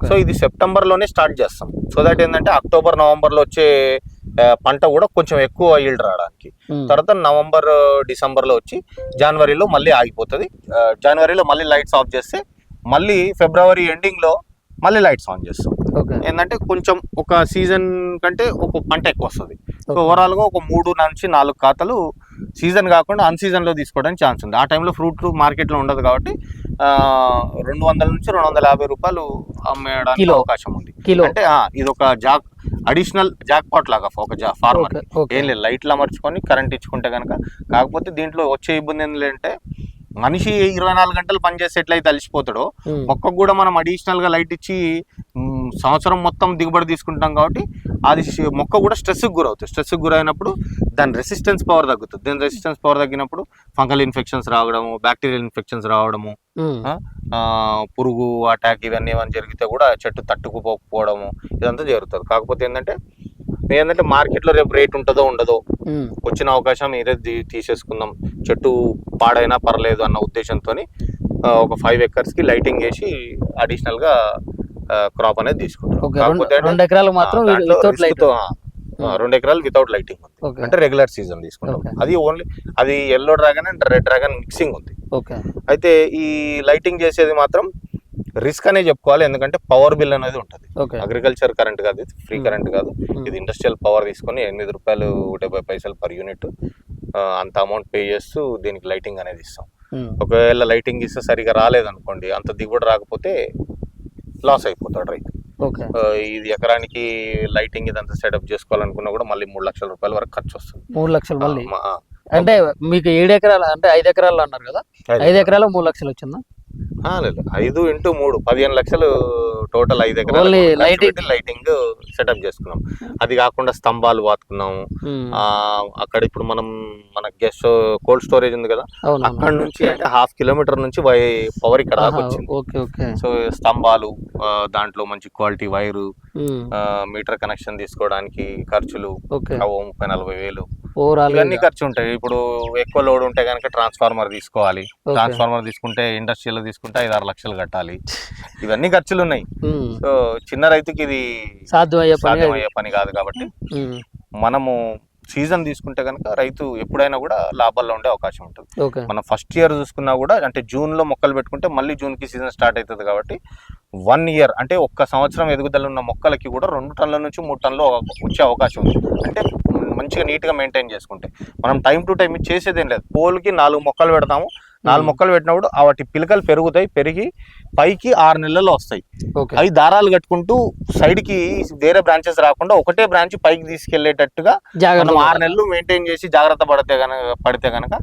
సో ఇది సెప్టెంబర్ లోనే స్టార్ట్ చేస్తాం. సో దట్ ఏంటంటే అక్టోబర్ నవంబర్ లో వచ్చే పంట కూడా కొంచెం ఎక్కువ ఈల్డ్ రావడానికి. తర్వాత నవంబర్ డిసెంబర్ లో వచ్చి జనవరిలో మళ్ళీ ఆగిపోతుంది. జనవరిలో మళ్ళీ లైట్స్ ఆఫ్ చేస్తే మళ్ళీ ఫిబ్రవరి ఎండింగ్ లో మళ్ళీ లైట్స్ ఆన్ చేస్తాం. ఏంటంటే కొంచెం ఒక సీజన్ కంటే ఒక పంట ఎక్కువ వస్తుంది. సో ఓవరాల్ గా ఒక 3-4 ఖాతాలు సీజన్ కాకుండా అన్ సీజన్ లో తీసుకోవడానికి ఛాన్స్ ఉంది. ఆ టైంలో ఫ్రూట్ మార్కెట్ లో ఉండదు కాబట్టి 200 నుంచి 250 రూపాయలు అమ్మేయడానికి అవకాశం ఉంది. అంటే ఇది ఒక అడిషనల్ జాక్ పాట్ లాగా ఒక ఫార్మర్ ఏం లేదు, లైట్లు అమర్చుకొని కరెంట్ ఇచ్చుకుంటే కనుక. కాకపోతే దీంట్లో వచ్చే ఇబ్బంది ఏంటంటే మనిషి 24 గంటలు పనిచేసి ఎట్లయితే అలిసిపోతాడో మొక్కకు కూడా మనం అడిషనల్ గా లైట్ ఇచ్చి సంవత్సరం మొత్తం దిగుబడి తీసుకుంటాం కాబట్టి అది మొక్క కూడా స్ట్రెస్ కి గురవుతుంది. స్ట్రెస్ కి గురైనప్పుడు దాని రెసిస్టెన్స్ పవర్ తగ్గుతుంది. దాని రెసిస్టెన్స్ పవర్ తగ్గినప్పుడు ఫంగల్ ఇన్ఫెక్షన్స్ రావడము, బ్యాక్టీరియల్ ఇన్ఫెక్షన్స్ రావడము, పురుగు అటాక్ ఇవన్నీ ఏమైనా జరిగితే కూడా చెట్టు తట్టుకుపోకపోవడము ఇదంతా జరుగుతుంది. కాకపోతే ఏంటంటే మార్కెట్లో రేపు రేట్ ఉంటుందో ఉండదో, వచ్చిన అవకాశం ఇదే తీసేసుకుందాం, చెట్టు పాడైనా పర్లేదు అన్న ఉద్దేశంతో ఒక 5 acres కి లైటింగ్ వేసి అడిషనల్ గా క్రాప్ అనేది తీసుకుంటాం. 2 ఎకరాలు మాత్రం 2 ఎకరాలు వితౌట్ లైటింగ్ ఉంది. అంటే రెగ్యులర్ సీజన్ తీసుకుంటాం. అది ఓన్లీ అది yellow dragon and red dragon mixing ఉంది. అయితే ఈ లైటింగ్ చేసేది మాత్రం రిస్క్ అనే చెప్పుకోవాలి. ఎందుకంటే పవర్ బిల్ అనేది ఉంటుంది. అగ్రికల్చర్ కరెంట్ కాదు, ఫ్రీ కరెంట్ కాదు. ఇది ఇండస్ట్రియల్ పవర్ తీసుకొని 8 రూపాయలు 70 పైసలు పర్ యూనిట్ అంత అమౌంట్ పే చేస్తూ దీనికి లైటింగ్ అనేది ఇస్తాం. ఒకవేళ లైటింగ్ ఇస్తే సరిగా రాలేదనుకోండి, అంత దిగుబడి రాకపోతే లాస్ అయిపోతాడు రైతు. ఇది ఎకరానికి లైటింగ్ ఇదంతా సెటప్ చేసుకోవాలనుకున్నా కూడా మళ్ళీ 3 లక్షల రూపాయల వరకు ఖర్చు వస్తుంది. 3 లక్షలు మళ్ళీ అంటే మీకు 7 ఎకరాలు అంటే 5 ఎకరాలు అన్నారు కదా, 5 ఎకరాలు 3 లక్షలు వచ్చిందా? లేదు, 5 x 3 15 లక్షలు టోటల్. 5 ఎకరాలు లైటింగ్ సెటప్ చేసుకున్నాం. అది కాకుండా స్తంభాలు వాతుకున్నాము. అక్కడ ఇప్పుడు మన గెస్ట్ కోల్డ్ స్టోరేజ్ ఉంది కదా, అక్కడ నుంచి అంటే 1/2 కిలోమీటర్ నుంచి పవర్ ఇక్కడ దాకా వచ్చింది. సో స్తంభాలు, దాంట్లో మంచి క్వాలిటీ వైరు, మీటర్ కనెక్షన్ తీసుకోవడానికి ఖర్చులు 30-40 వేలు ఇవన్నీ ఖర్చు ఉంటాయి. ఇప్పుడు ఎక్కువ లోడ్ ఉంటే కనుక ట్రాన్స్ఫార్మర్ తీసుకోవాలి. ట్రాన్స్ఫార్మర్ తీసుకుంటే ఇండస్ట్రియల్ తీసుకుంటే 5-6 లక్షలు కట్టాలి. ఇవన్నీ ఖర్చులు ఉన్నాయి. సో చిన్న రైతుకి ఇది సాధ్యమయ్యే పని కాదు. కాబట్టి మనము సీజన్ తీసుకుంటే కనుక రైతు ఎప్పుడైనా కూడా లాభాల్లో ఉండే అవకాశం ఉంటుంది. మనం ఫస్ట్ ఇయర్ చూసుకున్నా కూడా అంటే జూన్ లో మొక్కలు పెట్టుకుంటే మళ్ళీ జూన్ కి సీజన్ స్టార్ట్ అవుతుంది. కాబట్టి 1 year అంటే ఒక్క సంవత్సరం ఎదుగుదల ఉన్న మొక్కలకి కూడా 2 టన్నుల నుంచి 3 టన్నులు వచ్చే అవకాశం ఉంది. అంటే మంచిగా నీట్ గా మెయింటైన్ చేసుకుంటే మనం టైం టు టైం చేసేదేం లేదు. పోల్కి 4 మొక్కలు పెడతాము. 4 మొక్కలు పెట్టినప్పుడు వాటి పిలకలు పెరుగుతాయి, పెరిగి పైకి 6 నెలల్లో వస్తాయి. అవి దారాలు కట్టుకుంటూ సైడ్ కి వేరే బ్రాంచెస్ రాకుండా ఒకటే బ్రాంచ్ పైకి తీసుకెళ్లేటట్టుగా మనం 6 నెలలు మెయింటైన్ చేసి జాగ్రత్త పడితే కనుక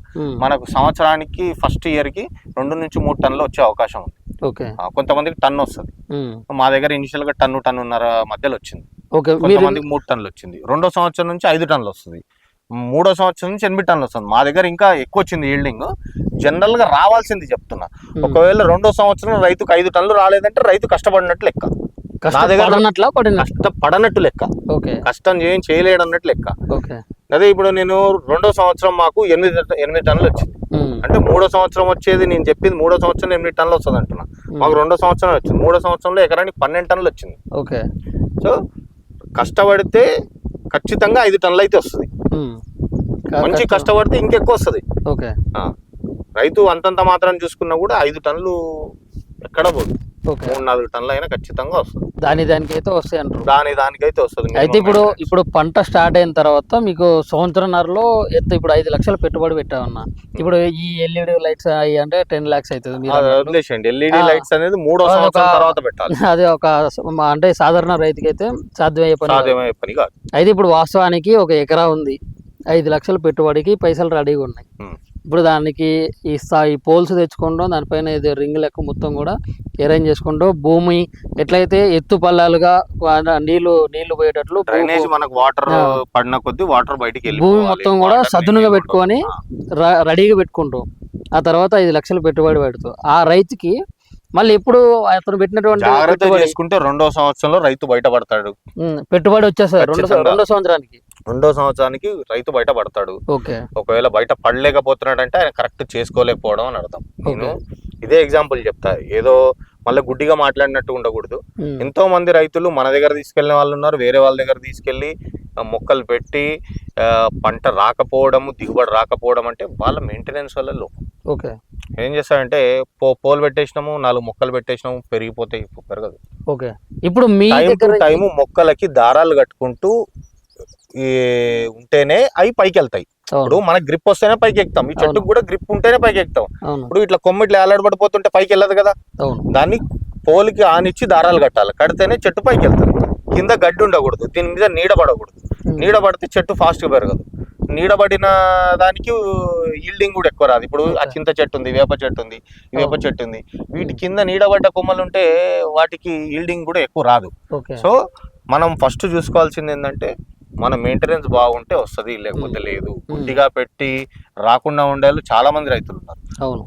మనకు సంవత్సరానికి ఫస్ట్ ఇయర్ కి 2 నుంచి 3 టన్నులు వచ్చే అవకాశం ఉంది. కొంతమందికి టన్ను వస్తుంది. మా దగ్గర ఇనిషియల్ గా టన్నున్నర మధ్యలో వచ్చింది. కొంతమందికి 3 టన్నులు వచ్చింది. 2వ సంవత్సరం నుంచి 5 టన్నులు వస్తుంది. 3వ సంవత్సరం నుంచి 8 టన్నులు వస్తుంది. మా దగ్గర ఇంకా ఎక్కువ వచ్చింది ఈల్డింగ్. జనరల్ గా రావాల్సింది చెప్తున్నా. ఒకవేళ 2వ సంవత్సరం రైతుకు 5 టన్నులు రాలేదంటే రైతు కష్టపడినట్టు లెక్క. కష్టపడనట్టు లెక్క, కష్టం చేయలేడు అన్నట్టు లెక్క. అదే ఇప్పుడు నేను 2వ సంవత్సరం మాకు 8 టన్నులు వచ్చింది. అంటే 3వ సంవత్సరం వచ్చేది నేను చెప్పింది 3వ సంవత్సరం 8 టన్నులు వస్తుంది అంటున్నా. మాకు 2వ సంవత్సరం వచ్చింది. 3వ సంవత్సరంలో ఎకరానికి 12 టన్నులు వచ్చింది. సో కష్టపడితే ఖచ్చితంగా 5 టన్నులు అయితే వస్తుంది. మంచి కష్టపడితే ఇంకెక్కువ వస్తుంది. ఓకే. రైతు అంతంత మాత్రం చూసుకున్నా కూడా 5 టన్నులు ఎక్కడ పోదు. ఓకే. 3-4 టన్నులు అయినా ఖచ్చితంగా వస్తుంది. దానికి అయితే వస్తాయి అంటారు. దానికైతే వస్తుంది. అయితే ఇప్పుడు పంట స్టార్ట్ అయిన తర్వాత మీకు సంవత్సరంన్నరలో ఎంత ఇప్పుడు 5 లక్షలు పెట్టుబడి పెట్టామన్నా, ఇప్పుడు ఈ ఎల్ఈడి లైట్స్ అవి అంటే 10 lakhs అవుతుంది. మీరు వదిలేసేయండి. ఎల్ఈడి లైట్స్ అనేది 3వ సంవత్సరం తర్వాత పెట్టాలి. అది ఒక అంటే సాధారణ రైతుకి అయితే సాధ్యమయ్యే పని కాదు. అయితే ఇప్పుడు వాస్తవానికి ఒక ఎకరా ఉంది, 5 లక్షలు పెట్టుబడికి పైసలు రెడీగా ఉన్నాయి. ఇప్పుడు దానికి ఈ పోల్స్ తెచ్చుకుంటాం, దానిపైన ఇది రింగ్ లెక్క మొత్తం కూడా అరేంజ్ చేసుకుంటాం. భూమి ఎట్లయితే ఎత్తు పల్లాలుగా నీళ్లు పోయేటట్లు డ్రైనేజ్ మనకు వాటర్ పడిన కొద్దీ వాటర్ బయటికి వెళ్ళి భూమి మొత్తం కూడా సదునుగా పెట్టుకొని రెడీగా పెట్టుకుంటాం. ఆ తర్వాత 5 లక్షలు పెట్టుబడి పెడుతూ ఆ రైతుకి మళ్ళీ ఎప్పుడు అతను పెట్టినటువంటి జాగ్రత్త చేసుకుంటే 2వ సంవత్సరంలో రైతు బయటపడతాడు. పెట్టుబడి వచ్చేసారు 2వ సంవత్సరానికి. 2వ సంవత్సరానికి రైతు బయటపడతాడు. ఒకవేళ బయట పడలేకపోతున్నాడంటే ఆయన కరెక్ట్ చేసుకోలేకపోవడం అని అర్థం. నేను ఇదే ఎగ్జాంపుల్ చెప్తా, ఏదో మళ్ళీ గుడ్డిగా మాట్లాడినట్టు ఉండకూడదు. ఎంతో మంది రైతులు మన దగ్గర తీసుకెళ్లిన వాళ్ళు ఉన్నారు, వేరే వాళ్ళ దగ్గర తీసుకెళ్లి మొక్కలు పెట్టి పంట రాకపోవడము, దిగుబడి రాకపోవడం అంటే వాళ్ళ మెయింటెనెన్స్ వల్ల లోపం. ఓకే. ఏం చేస్తాడంటే పోల్ పెట్టేసినాము, 4 మొక్కలు పెట్టేసినాము, పెరిగిపోతాయి, పెరగదు. ఓకే. ఇప్పుడు మీ టైం మొక్కలకి దారాలు కట్టుకుంటూ ఉంటేనే అవి పైకి వెళ్తాయి. ఇప్పుడు మనకి గ్రిప్ వస్తేనే పైకి ఎక్కుతాం. ఈ చెట్టుకు కూడా గ్రిప్ ఉంటేనే పైకి ఎక్కుతాం. ఇప్పుడు ఇట్లా కొమ్మిట్లు ఏలాడబడిపోతుంటే పైకి వెళ్ళదు కదా. దాన్ని పోలికి ఆనిచ్చి దారాలు కట్టాలి, కడితేనే చెట్టు పైకి వెళ్తారు. కింద గడ్డి ఉండకూడదు, దీని మీద నీడ పడకూడదు. నీడ పడితే చెట్టు ఫాస్ట్ గా పెరగదు. నీడబడిన దానికి ఈల్డింగ్ కూడా ఎక్కువ రాదు. ఇప్పుడు ఆ చింత చెట్టు ఉంది, వేప చెట్టు ఉంది, వేప చెట్టు ఉంది, వీటి కింద నీడబడ్డ కొమ్మలు ఉంటే వాటికి ఈల్డింగ్ కూడా ఎక్కువ రాదు. సో మనం ఫస్ట్ చూసుకోవాల్సింది ఏంటంటే మన మెయింటెనెన్స్ బాగుంటే వస్తుంది, లేకపోతే లేదు. గుడ్డిగా పెట్టి రాకుండా ఉండేవాళ్ళు చాలా మంది రైతులు ఉన్నారు.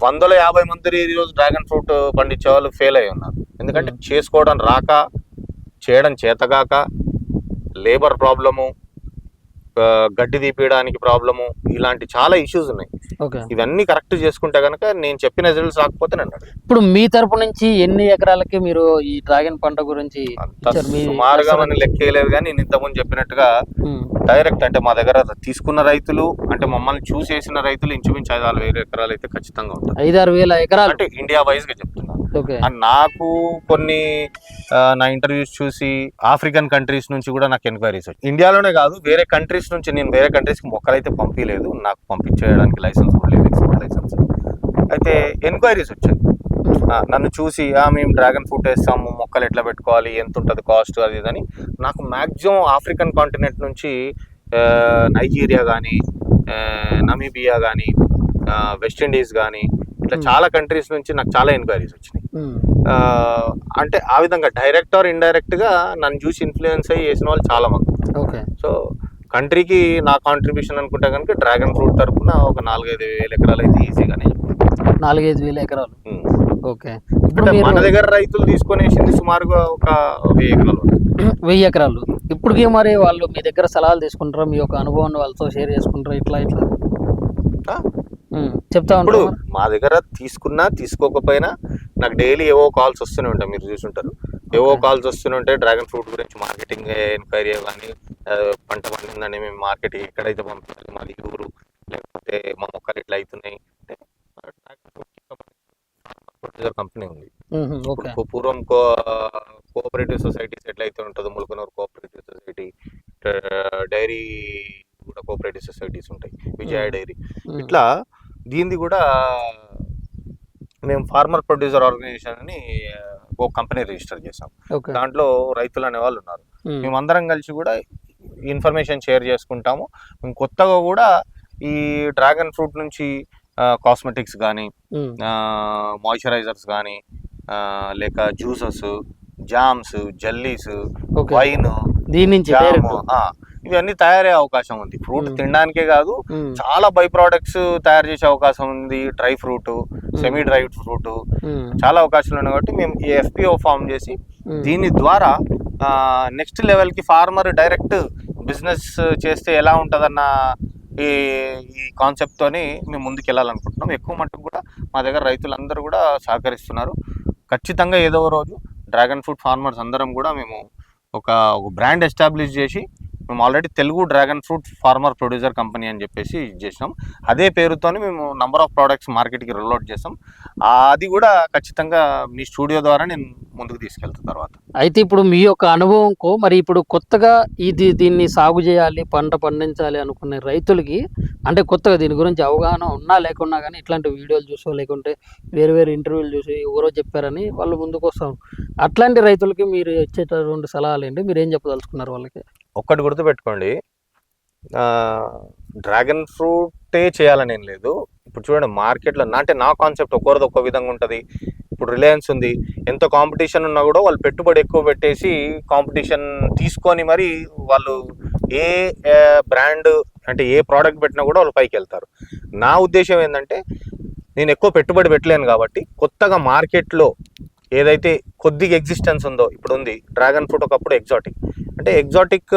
150 మంది ఈరోజు డ్రాగన్ ఫ్రూట్ పండించే వాళ్ళు ఫెయిల్ అయి ఉన్నారు. ఎందుకంటే చేసుకోవడం రాక, చేయడం చేతగాక, లేబర్ ప్రాబ్లము, గడ్డి తీపియడానికి ప్రాబ్లము, ఇలాంటి చాలా ఇష్యూస్ ఉన్నాయి. ఇవన్నీ కరెక్ట్ చేసుకుంటే కనుక నేను చెప్పిన రిజల్ట్స్ రాకపోతే నన్ను. ఇప్పుడు మీ తరపు నుంచి ఎన్ని ఎకరాలకి మీరు ఈ డ్రాగన్ పంట గురించి సుమారుగా మనం లెక్కేయలేదు, కానీ నేను ఇంతకుముందు చెప్పినట్టుగా డైరెక్ట్ అంటే మా దగ్గర తీసుకున్న రైతులు అంటే మమ్మల్ని చూసేసిన రైతులు ఇంచుమించు 5-6 వేల ఎకరాలు అయితే ఖచ్చితంగా ఉంటాయి. 5-6 వేల ఎకరాలు అంటే ఇండియా వైజ్ గా చెప్తున్నాను. నాకు కొన్ని నా ఇంటర్వ్యూస్ చూసి ఆఫ్రికన్ కంట్రీస్ నుంచి కూడా నాకు ఎంక్వైరీస్ వచ్చాయి. ఇండియాలోనే కాదు, వేరే కంట్రీస్ నుంచి. నేను వేరే కంట్రీస్కి మొక్కలైతే పంపించలేదు, నాకు పంపించేయడానికి లైసెన్స్ కూడా లేదు, ఎక్స్పోర్ట్ లైసెన్స్. అయితే ఎంక్వైరీస్ వచ్చాయి నన్ను చూసి, మేము డ్రాగన్ ఫ్రూట్ వేస్తాము, మొక్కలు ఎట్లా పెట్టుకోవాలి, ఎంత ఉంటుంది కాస్ట్, అది ఇదని. నాకు మ్యాక్సిమం ఆఫ్రికన్ కాంటినెంట్ నుంచి నైజీరియా కానీ, నమీబియా కానీ, వెస్టిండీస్ కానీ, ఇట్లా చాలా కంట్రీస్ నుంచి నాకు చాలా ఎంక్వైరీస్ వచ్చినాయి. అంటే ఆ విధంగా డైరెక్ట్ ఆర్ ఇండైరెక్ట్ గా నన్ను చూసి ఇన్ఫ్లుయెన్స్ అయ్యి చేసిన వాళ్ళు చాలా మంది. సో కంట్రీకి నా కాంట్రిబ్యూషన్ అనుకుంటే కనుక డ్రాగన్ ఫ్రూట్ తరఫున ఒక 4-5 వేల ఎకరాలు అయితే ఈజీగానే. 4-5 వేల ఎకరాలు. ఓకే. ఇప్పుడు మన దగ్గర రైతులు తీసుకునేసింది సుమారుగా ఒక 1000 ఎకరాలు. 1000 ఎకరాలు. ఇప్పటికీ మరి వాళ్ళు మీ దగ్గర సలహాలు తీసుకుంటారా, మీ యొక్క అనుభవాన్ని వాళ్ళతో షేర్ చేసుకుంటారా, ఇట్లా చెప్తా ఉంటారు? ఇప్పుడు మా దగ్గర తీసుకున్నా తీసుకోకపోయినా నాకు డైలీ ఏవో కాల్స్ వస్తూనే ఉంటాయి, మీరు చూసుంటారు. ఏవో కాల్స్ వస్తూనే ఉంటాయి డ్రాగన్ ఫ్రూట్ గురించి, మార్కెటింగ్ ఎంక్వైరీ కానీ, పంట పండిందని మేము మార్కెట్ ఎక్కడైతే పంపించాలి, మాది ఊరు, లేకపోతే మా మొక్కలు ఇట్లా అవుతున్నాయి అంటే కంపెనీ ఉంది. పూర్వం కోఆపరేటివ్ సొసైటీస్ ఎట్లయితే ఉంటుందో, ములకనూరు కోఆపరేటివ్ సొసైటీ, డైరీ కూడా కోఆపరేటివ్ సొసైటీస్ ఉంటాయి, విజయ డైరీ, ఇట్లా దీనిది కూడా మేము ఫార్మర్ ప్రొడ్యూసర్ ఆర్గనైజేషన్ అని ఒక కంపెనీ రిజిస్టర్ చేసాం. దాంట్లో రైతులు అనే వాళ్ళు ఉన్నారు. మేమందరం కలిసి కూడా ఇన్ఫర్మేషన్ షేర్ చేసుకుంటాము. మేము కొత్తగా కూడా ఈ డ్రాగన్ ఫ్రూట్ నుంచి కాస్మెటిక్స్ కానీ, మాయిశ్చరైజర్స్ కానీ, లేక జ్యూసెస్, జామ్స్, జెల్లీస్, వైన్, ఇవన్నీ తయారయ్యే అవకాశం ఉంది. ఫ్రూట్ తినడానికే కాదు, చాలా బై ప్రోడక్ట్స్ తయారు చేసే అవకాశం ఉంది. Dry fruit, semi dry fruit, చాలా అవకాశాలు ఉన్నాయి. కాబట్టి మేము ఈ FPO ఫామ్ చేసి దీని ద్వారా నెక్స్ట్ లెవెల్కి ఫార్మర్ డైరెక్ట్ బిజినెస్ చేస్తే ఎలా ఉంటుందన్న ఈ కాన్సెప్ట్తోని మేము ముందుకు వెళ్ళాలనుకుంటున్నాం. ఎక్కువ మట్టుకు కూడా మా దగ్గర రైతులందరూ కూడా సహకరిస్తున్నారు. ఖచ్చితంగా ఏదో రోజు డ్రాగన్ ఫ్రూట్ ఫార్మర్స్ అందరం కూడా మేము ఒక బ్రాండ్ ఎస్టాబ్లిష్ చేసి మేము already Telugu dragon fruit farmer producer company అని చెప్పేసి చేసినాం. అదే పేరుతోని మేము నంబర్ ఆఫ్ ప్రోడక్ట్స్ మార్కెట్కి రోల్అవుట్ చేస్తాం. అది కూడా ఖచ్చితంగా మీ స్టూడియో ద్వారా నేను ముందుకు తీసుకెళ్తాను తర్వాత. అయితే ఇప్పుడు మీ యొక్క అనుభవంకు మరి ఇప్పుడు కొత్తగా దీన్ని సాగు చేయాలి, పంట పండించాలి అనుకునే రైతులకి అంటే కొత్తగా దీని గురించి అవగాహన ఉన్నా లేకున్నా కానీ ఇట్లాంటి వీడియోలు చూసో లేకుంటే వేరు వేరు ఇంటర్వ్యూలు చూసి ఎవరో చెప్పారని వాళ్ళు ముందుకు వస్తాం. అట్లాంటి రైతులకి మీరు ఇచ్చేటటువంటి సలహాలు ఏంటి, మీరు ఏం చెప్పదలుచుకున్నారు వాళ్ళకి? ఒక్కటి గుర్తుపెట్టుకోండి, డ్రాగన్ ఫ్రూటే చేయాలని ఏం లేదు. ఇప్పుడు చూడండి మార్కెట్లో అంటే నా కాన్సెప్ట్ ఒక్కొక్కరిది ఒక్కో విధంగా ఉంటుంది. ఇప్పుడు రిలయన్స్ ఉంది, ఎంత కాంపిటీషన్ ఉన్నా కూడా వాళ్ళు పెట్టుబడి ఎక్కువ పెట్టేసి కాంపిటీషన్ తీసుకొని మరి వాళ్ళు ఏ బ్రాండ్ అంటే ఏ ప్రోడక్ట్ పెట్టినా కూడా వాళ్ళు పైకి వెళ్తారు. నా ఉద్దేశం ఏంటంటే నేను ఎక్కువ పెట్టుబడి పెట్టలేను కాబట్టి కొత్తగా మార్కెట్లో ఏదైతే కొద్దిగా ఎగ్జిస్టెన్స్ ఉందో, ఇప్పుడు ఉంది డ్రాగన్ ఫ్రూట్ ఒకప్పుడు ఎగ్జాటిక్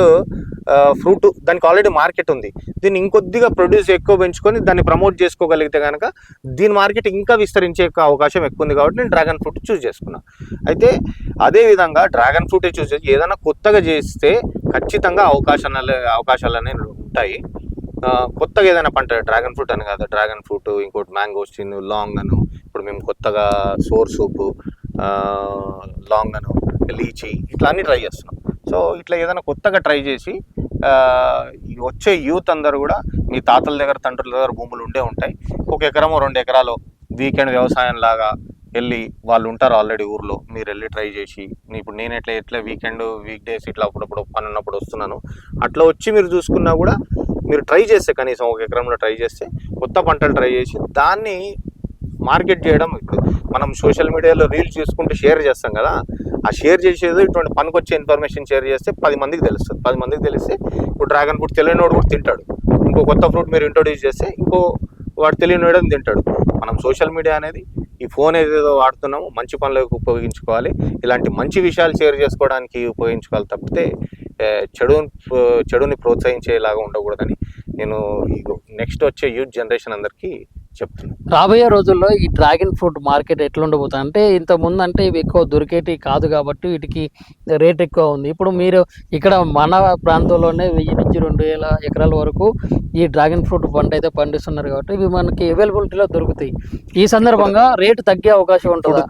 ఫ్రూట్, దానికి ఆల్రెడీ మార్కెట్ ఉంది. దీన్ని ఇంకొద్దిగా ప్రొడ్యూస్ ఎక్కువ పెంచుకొని దాన్ని ప్రమోట్ చేసుకోగలిగితే కనుక దీని మార్కెట్ ఇంకా విస్తరించే అవకాశం ఎక్కువ ఉంది కాబట్టి నేను డ్రాగన్ ఫ్రూట్ చూస్ చేసుకున్నాను. అయితే అదేవిధంగా డ్రాగన్ ఫ్రూటే చూస్ చేసి ఏదైనా కొత్తగా చేస్తే ఖచ్చితంగా అవకాశాలు అనేవి ఉంటాయి. కొత్తగా ఏదైనా పంట డ్రాగన్ ఫ్రూట్ అని కాదు, డ్రాగన్ ఫ్రూట్ ఇంకోటి మ్యాంగోస్టిన్, లాంగ్ అను, ఇప్పుడు మేము కొత్తగా సోర్ సూపు, లాంగ్ అను, లీచీ ఇట్లా అన్ని ట్రై చేస్తున్నాం. సో ఇట్లా ఏదైనా కొత్తగా ట్రై చేసి వచ్చే యూత్ అందరూ కూడా మీ తాతల దగ్గర తండ్రుల దగ్గర భూములు ఉండే ఉంటాయి, 1 ఎకరమో 2 ఎకరాలు వీకెండ్ వ్యవసాయం లాగా వెళ్ళి వాళ్ళు ఉంటారు ఆల్రెడీ ఊర్లో, మీరు వెళ్ళి ట్రై చేసి ఇప్పుడు నేను ఎట్లా వీకెండ్ వీక్ డేస్ ఇట్లా అప్పుడప్పుడు పని ఉన్నప్పుడు వస్తున్నాను, అట్లా వచ్చి మీరు చూసుకున్నా కూడా మీరు ట్రై చేస్తే కనీసం 1 ఎకరంలో ట్రై చేస్తే కొత్త పంటలు ట్రై చేసి దాన్ని మార్కెట్ చేయడం. ఇప్పుడు మనం సోషల్ మీడియాలో రీల్స్ చూసుకుంటూ షేర్ చేస్తాం కదా, ఆ షేర్ చేసేది ఇటువంటి పనికొచ్చే ఇన్ఫర్మేషన్ షేర్ చేస్తే 10 మందికి తెలుస్తుంది. 10 మందికి తెలిస్తే ఇప్పుడు డ్రాగన్ ఫ్రూట్ తెలియనివాడు కూడా తింటాడు, ఇంకో కొత్త ఫ్రూట్ మీరు ఇంట్రొడ్యూస్ చేస్తే ఇంకో వాడు తెలియనివాడు తింటాడు. మనం సోషల్ మీడియా అనేది ఈ ఫోన్ ఏదేదో వాడుతున్నామో మంచి పనులకు ఉపయోగించుకోవాలి, ఇలాంటి మంచి విషయాలు షేర్ చేసుకోవడానికి ఉపయోగించుకోవాలి తప్పితే చెడుని ప్రోత్సహించేలాగా ఉండకూడదని నేను నెక్స్ట్ వచ్చే యూత్ జనరేషన్ అందరికీ చెప్తున్నాను. రాబోయే రోజుల్లో ఈ డ్రాగన్ ఫ్రూట్ మార్కెట్ ఎట్లా ఉండబోతుంది అంటే ఇంతకుముందు అంటే ఇవి ఎక్కువ దొరికేటి కాదు కాబట్టి వీటికి రేట్ ఎక్కువ ఉంది. ఇప్పుడు మీరు ఇక్కడ మన ప్రాంతంలోనే 1000 నుంచి 2000 ఎకరాల వరకు ఈ డ్రాగన్ ఫ్రూట్ పంట అయితే పండిస్తున్నారు కాబట్టి ఇవి మనకి అవైలబిలిటీలో దొరుకుతాయి. ఈ సందర్భంగా రేటు తగ్గే అవకాశం ఉంటుంది.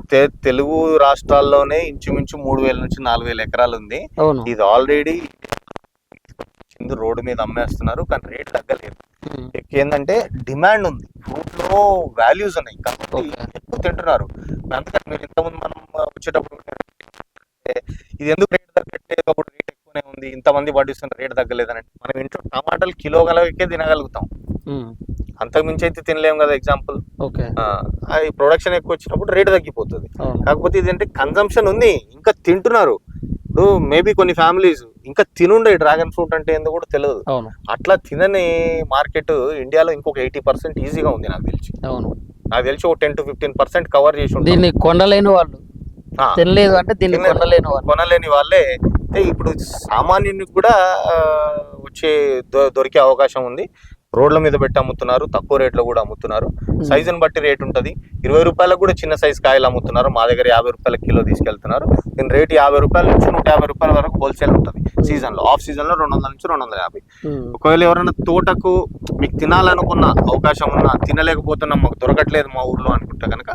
తెలుగు రాష్ట్రాల్లోనే ఇంచుమించు 3000 నుంచి 4000 ఎకరాలు ఉంది. అవును, ఇది ఆల్రెడీ రోడ్డు మీద అమ్మేస్తున్నారు కానీ రేట్ తగ్గలేదు. ఏంటంటే డిమాండ్ ఉంది, ఫ్రూట్ లో వాల్యూస్ ఉన్నాయి కాబట్టి ఎక్కువ తింటున్నారు. అందుకని మీరు ఇంతకుముందు మనం వచ్చేటప్పుడు ఇది ఎందుకు రేట్ తగ్గట్లేదు, అప్పుడు రేట్ ఎక్కువనే ఉంది, ఇంతమంది పండిస్తున్న రేట్ తగ్గలేదని. మనం ఇంట్లో టమాటాలు కిలో గలకే తినగలుగుతాం, అంతకు మించి అయితే తినలేము కదా. ఎగ్జాంపుల్ ఈ ప్రొడక్షన్ ఎక్కువ వచ్చినప్పుడు రేట్ తగ్గిపోతుంది. కాకపోతే ఇదేంటే కన్జంప్షన్ ఉంది, ఇంకా తింటున్నారు. ఇప్పుడు మేబీ కొన్ని ఫ్యామిలీస్ ఇంకా తినుండే డ్రాగన్ ఫ్రూట్ అంటే ఏందో కూడా తెలియదు. అట్లా తినని మార్కెట్ ఇండియాలో ఇంకొక 80% ఈజీగా ఉంది నాకు తెలిసి. నాకు తెలిసి ఒక 10 to 15% కవర్ చేసి ఉంటుంది. దీన్ని కొనలేని వాళ్ళు తినలేదు అంటే దీన్ని కొనలేని వాళ్ళే ఇప్పుడు సామాన్యునికి కూడా దొరికే అవకాశం ఉంది. రోడ్ల మీద పెట్టి అమ్ముతున్నారు, తక్కువ రేట్లో కూడా అమ్ముతున్నారు. సైజుని బట్టి రేట్ ఉంటుంది. 20 రూపాయలకు కూడా చిన్న సైజ్ కాయలు అమ్ముతున్నారు. మా దగ్గర 50 రూపాయల కిలో తీసుకెళ్తున్నారు. దీని రేట్ 50 రూపాయల నుంచి 150 రూపాయల వరకు హోల్సేల్ ఉంటుంది. సీజన్ లో, ఆఫ్ సీజన్ లో 200 నుంచి 250. ఒకవేళ ఎవరైనా తోటకు మీకు తినాలనుకున్న అవకాశం ఉన్నా, తినలేకపోతున్నా మాకు దొరకట్లేదు మా ఊర్లో అనుకుంటే కనుక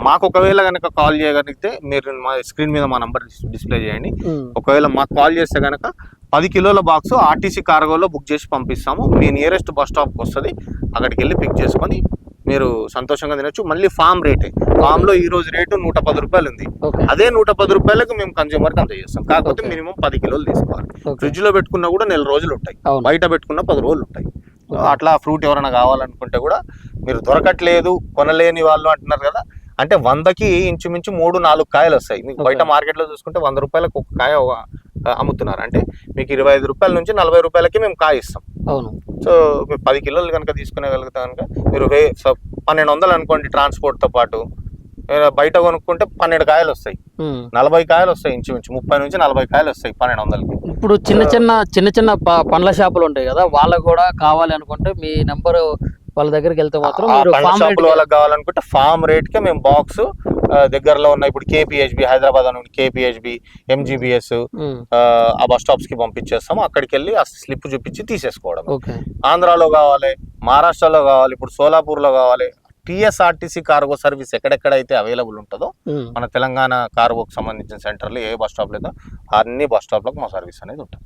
మాకు ఒకవేళ కనుక కాల్ చేయగలిగితే మీరు మా స్క్రీన్ మీద మా నంబర్ డిస్ప్లే చేయండి. ఒకవేళ మాకు కాల్ చేస్తే కనుక 10 కిలోల బాక్స్ ఆర్టీసీ కార్గోలో బుక్ చేసి పంపిస్తాము. మీ నియరెస్ట్ బస్ స్టాప్కి వస్తుంది, అక్కడికి వెళ్ళి పిక్ చేసుకొని మీరు సంతోషంగా తినొచ్చు. మళ్ళీ ఫామ్ రేటే, ఫామ్ లో ఈ రోజు రేటు 110 రూపాయలు ఉంది. అదే 110 రూపాయలకు మేము కన్జ్యూమర్ కి అందజేస్తాం. కాకపోతే మినిమం 10 కిలోలు తీసుకోవాలి. ఫ్రిడ్జ్ లో పెట్టుకున్నా కూడా 1 నెల రోజులు ఉంటాయి, బయట పెట్టుకున్నా 10 రోజులు ఉంటాయి. అట్లా ఫ్రూట్ ఎవరైనా కావాలనుకుంటే కూడా మీరు దొరకట్లేదు, కొనలేని వాళ్ళు అంటున్నారు కదా, అంటే 100కి ఇంచుమించు 3-4 కాయలు వస్తాయి. మీకు బయట మార్కెట్లో చూసుకుంటే 100 రూపాయలకు ఒక కాయ అమ్ముతున్నారు. అంటే మీకు 25 రూపాయల నుంచి 40 రూపాయలకి మేము కాయ ఇస్తాం. సో మీరు 10 కిలోలు కనుక తీసుకునేగలుగుతా కనుక మీరు 1200 అనుకోండి ట్రాన్స్పోర్ట్తో పాటు. బయట కొనుక్కుంటే 12 కాయలు వస్తాయి, 40 కాయలు వస్తాయి, ఇంచుమించు 30 నుంచి 40 కాయలు వస్తాయి 1200కి. ఇప్పుడు చిన్న చిన్న పండ్ల షాపులు ఉంటాయి కదా, వాళ్ళకు కూడా కావాలి అనుకుంటే మీ నెంబరు వాళ్ళ దగ్గరికి వెళ్తే మాత్రం ఆ మీరు పండ్ల farm షాపుల rate వాళ్ళకి కావాలనుకుంటే ఫామ్ రేట్ కే మేము బాక్స్ దగ్గరలో ఉన్న ఇప్పుడు కేపీహెచ్బి హైదరాబాద్ అని కేపీహెచ్బి ఎంజీబీఎస్ ఆ బస్ స్టాప్స్ కి పంపించేస్తాము. అక్కడికి వెళ్ళి ఆ స్లిప్ చూపించి తీసేసుకోవడం. ఓకే. ఆంధ్రాలో కావాలి, మహారాష్ట్రలో కావాలి, ఇప్పుడు సోలాపూర్ లో కావాలి. టీఎస్ఆర్టీసీ కార్గో సర్వీస్ ఎక్కడెక్కడైతే అవైలబుల్ ఉంటుందో మన తెలంగాణ కార్గోకి సంబంధించిన సెంటర్లు ఏ బస్ స్టాప్ లేదో అన్ని బస్ స్టాప్లకు మా సర్వీస్ అనేది ఉంటుంది.